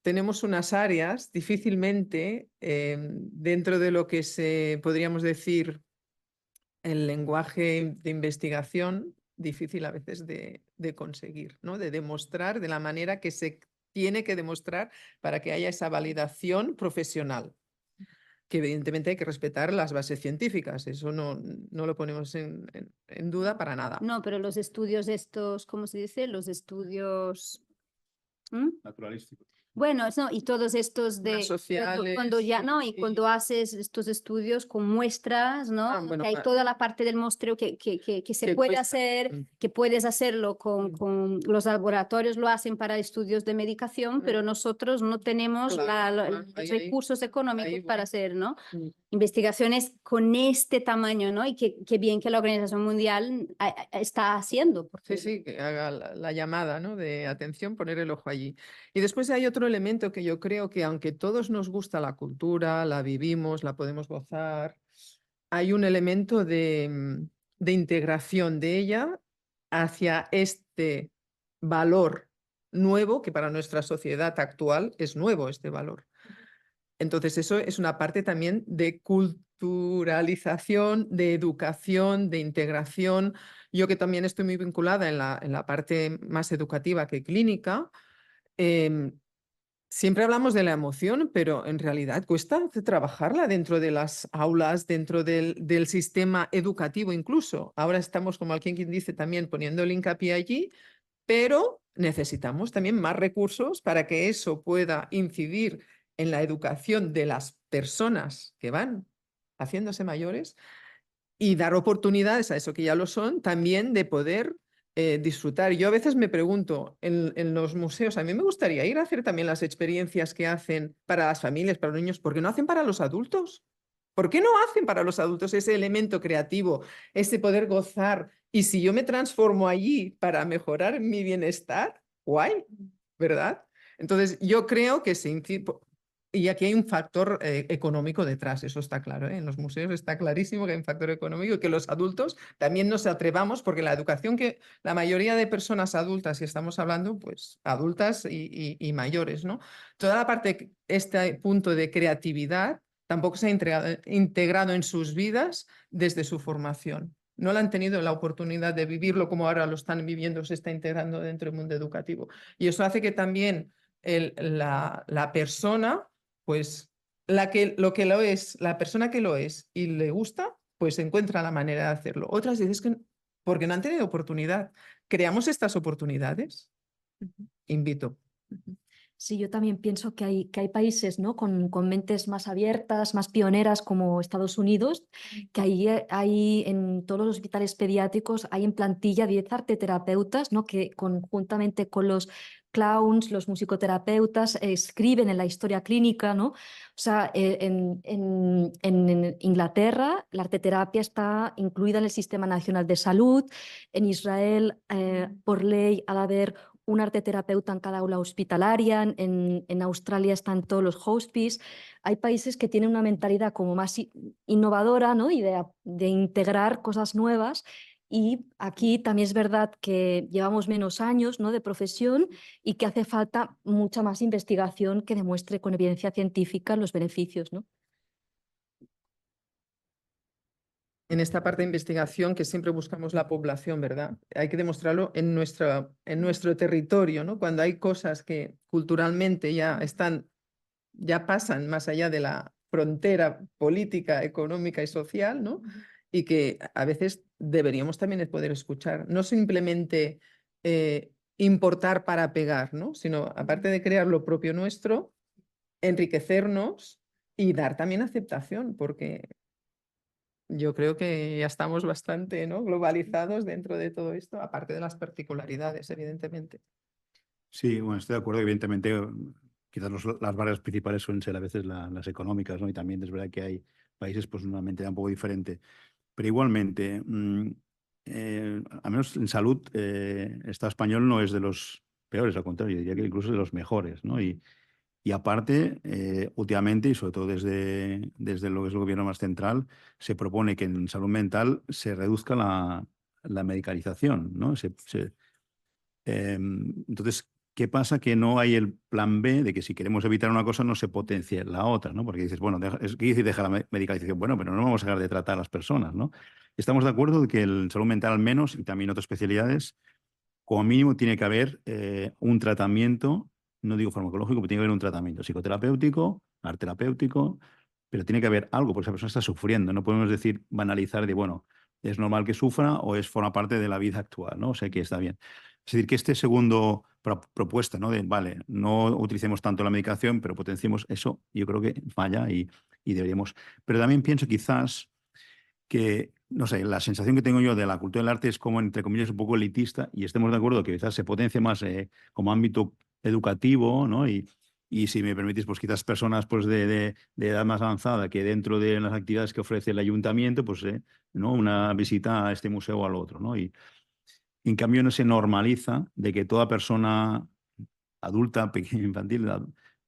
tenemos unas áreas difícilmente dentro de lo que podríamos decir el lenguaje de investigación, difícil a veces de conseguir, ¿no? De demostrar de la manera que se tiene que demostrar para que haya esa validación profesional, que evidentemente hay que respetar las bases científicas, eso no lo ponemos en duda para nada. No, pero los estudios estos, ¿cómo se dice? Los estudios... ¿Mm? Naturalístico. Bueno, no, y todos estos de sociales, cuando ya, ¿no? Y sí. cuando haces estos estudios con muestras, ¿no? Bueno, Que hay toda la parte del muestreo que se que puede cuesta. hacer, que puedes hacerlo con los laboratorios, lo hacen para estudios de medicación, pero nosotros no tenemos Claro, los ahí recursos económicos voy. para hacer, ¿no? Mm. Investigaciones con este tamaño, ¿no? Y qué bien que la Organización Mundial está haciendo. Porque... Sí, que haga la llamada, ¿no? De atención, poner el ojo allí. Y después hay otro elemento que yo creo que aunque todos nos gusta la cultura, la vivimos, la podemos gozar, hay un elemento de integración de ella hacia este valor nuevo, que para nuestra sociedad actual es nuevo este valor. Entonces, eso es una parte también de culturalización, de educación, de integración. Yo que también estoy muy vinculada en la parte más educativa que clínica, siempre hablamos de la emoción, pero en realidad cuesta trabajarla dentro de las aulas, dentro del sistema educativo incluso. Ahora estamos, como alguien quien dice, también poniendo el hincapié allí, pero necesitamos también más recursos para que eso pueda incidir en la educación de las personas que van haciéndose mayores y dar oportunidades a eso que ya lo son, también de poder disfrutar. Yo a veces me pregunto, en los museos, a mí me gustaría ir a hacer también las experiencias que hacen para las familias, para los niños, ¿por qué no hacen para los adultos? ¿Por qué no hacen para los adultos ese elemento creativo, ese poder gozar? Y si yo me transformo allí para mejorar mi bienestar, guay, ¿verdad? Entonces, yo creo que y aquí hay un factor económico detrás, eso está claro, ¿eh? En los museos está clarísimo que hay un factor económico y que los adultos también nos atrevamos, porque la educación que la mayoría de personas adultas, y estamos hablando, pues adultas y mayores, ¿no? Toda la parte, este punto de creatividad, tampoco se ha integrado en sus vidas desde su formación. No la han tenido la oportunidad de vivirlo como ahora lo están viviendo, se está integrando dentro del mundo educativo. Y eso hace que también la persona, pues lo que lo es, la persona que lo es y le gusta, pues encuentra la manera de hacerlo. Otras veces que porque no han tenido oportunidad. ¿Creamos estas oportunidades? Invito. Sí, yo también pienso que hay países, ¿no? con mentes más abiertas, más pioneras como Estados Unidos, que hay en todos los hospitales pediátricos hay en plantilla 10 arteterapeutas, ¿no? Que conjuntamente con los clowns, los musicoterapeutas, escriben en la historia clínica, ¿no? O sea, en Inglaterra la arteterapia está incluida en el Sistema Nacional de Salud. En Israel, por ley, ha de haber un arteterapeuta en cada aula hospitalaria. En Australia están todos los hospice. Hay países que tienen una mentalidad como más innovadora, ¿no? Y de integrar cosas nuevas. Y aquí también es verdad que llevamos menos años, ¿no? de profesión y que hace falta mucha más investigación que demuestre con evidencia científica los beneficios, ¿no? en esta parte de investigación que siempre buscamos la población, ¿verdad? Hay que demostrarlo en nuestro territorio, ¿no? Cuando hay cosas que culturalmente ya pasan más allá de la frontera política, económica y social, ¿no? Y que a veces deberíamos también poder escuchar, no simplemente importar para pegar, ¿no? Sino aparte de crear lo propio nuestro, enriquecernos y dar también aceptación, porque yo creo que ya estamos bastante, ¿no?, globalizados dentro de todo esto, aparte de las particularidades, evidentemente. Sí, bueno, estoy de acuerdo. Evidentemente, quizás las barreras principales suelen ser a veces las económicas, ¿no? Y también es verdad que hay países pues una mentalidad un poco diferente. Pero igualmente, al menos en salud, el Estado español no es de los peores, al contrario, yo diría que incluso de los mejores, ¿no? Y aparte, últimamente, y sobre todo desde lo que es el gobierno más central, se propone que en salud mental se reduzca la medicalización, ¿no? Entonces, ¿qué pasa? Que no hay el plan B de que si queremos evitar una cosa no se potencie la otra, ¿no? Porque dices, bueno, ¿qué dice deja la medicalización? Bueno, pero no vamos a dejar de tratar a las personas, ¿no? Estamos de acuerdo de que en salud mental al menos, y también otras especialidades, como mínimo tiene que haber un tratamiento, no digo farmacológico, pero tiene que haber un tratamiento psicoterapéutico, arte terapéutico, pero tiene que haber algo, porque esa persona está sufriendo. No podemos decir, banalizar de, bueno, es normal que sufra o forma parte de la vida actual, ¿no? O sea, que está bien. Es decir, que este segundo propuesta, ¿no? De, vale, no utilicemos tanto la medicación, pero potenciemos eso, yo creo que falla y deberíamos. Pero también pienso quizás que, no sé, la sensación que tengo yo de la cultura del arte es como, entre comillas, un poco elitista, y estemos de acuerdo que quizás se potencie más como ámbito educativo, ¿no? Y si me permitís, pues quizás personas pues, de edad más avanzada que dentro de las actividades que ofrece el ayuntamiento, pues ¿no? Una visita a este museo o al otro, ¿no? Y en cambio no se normaliza de que toda persona adulta, pequeña, infantil,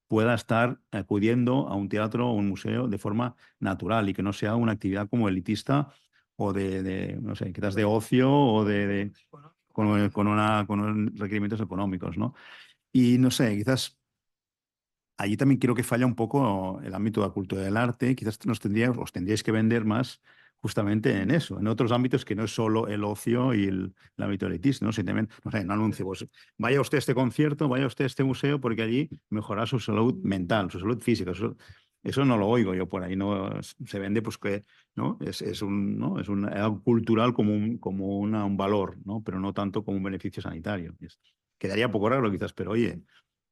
pueda estar acudiendo a un teatro o un museo de forma natural y que no sea una actividad como elitista o no sé, quizás de ocio o con unos requerimientos económicos, ¿no? Y no sé, quizás allí también creo que falla un poco el ámbito de la cultura del arte. Quizás os tendríais que vender más justamente en eso, en otros ámbitos que no es solo el ocio y el ámbito elitista, ¿no? Si también, no sé, un anuncio, pues vaya usted a este concierto, vaya usted a este museo, porque allí mejorará su salud mental, su salud física. Eso no lo oigo yo por ahí, ¿no? Se vende pues que, ¿no? ¿no? Es algo cultural como un valor, ¿no? Pero no tanto como un beneficio sanitario. Quedaría poco raro quizás, pero oye,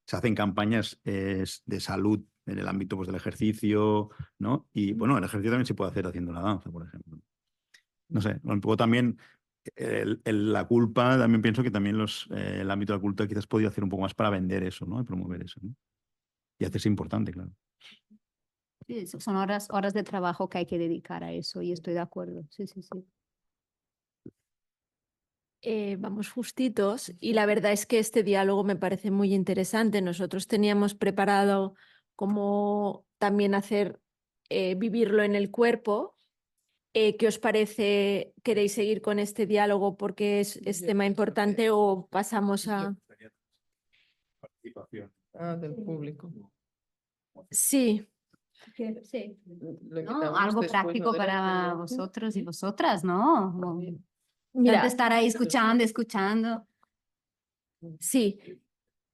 se hacen campañas de salud en el ámbito pues, del ejercicio, ¿no? Y bueno, el ejercicio también se puede hacer haciendo la danza, por ejemplo. No sé, un poco también la culpa, también pienso que también el ámbito de la cultura quizás podría hacer un poco más para vender eso, ¿no? Y promover eso, ¿no? Y hacerse importante, claro. Sí, son horas de trabajo que hay que dedicar a eso y estoy de acuerdo. Sí, sí, sí. Vamos justitos y la verdad es que este diálogo me parece muy interesante. Nosotros teníamos preparado como también vivirlo en el cuerpo. ¿Qué os parece? ¿Queréis seguir con este diálogo porque es tema importante o pasamos a...? Participación. Del público. Sí. Sí. Lo ¿No? quitamos Algo después, práctico ¿no?, de la para experiencia. vosotros y vosotras, ¿no? Mira, De estar ahí escuchando. sí.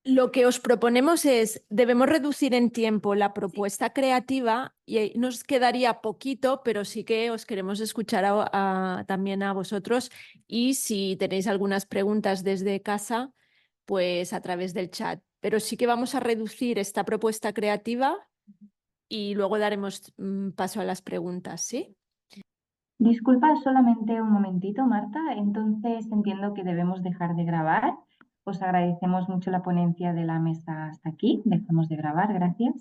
Lo que os proponemos es, debemos reducir en tiempo la propuesta creativa y ahí nos quedaría poquito, pero sí que os queremos escuchar también a vosotros y si tenéis algunas preguntas desde casa, pues a través del chat. Pero sí que vamos a reducir esta propuesta creativa y luego daremos paso a las preguntas, ¿sí? Disculpa solamente un momentito, Marta. Entonces entiendo que debemos dejar de grabar. Os agradecemos mucho la ponencia de la mesa hasta aquí. Dejamos de grabar, gracias.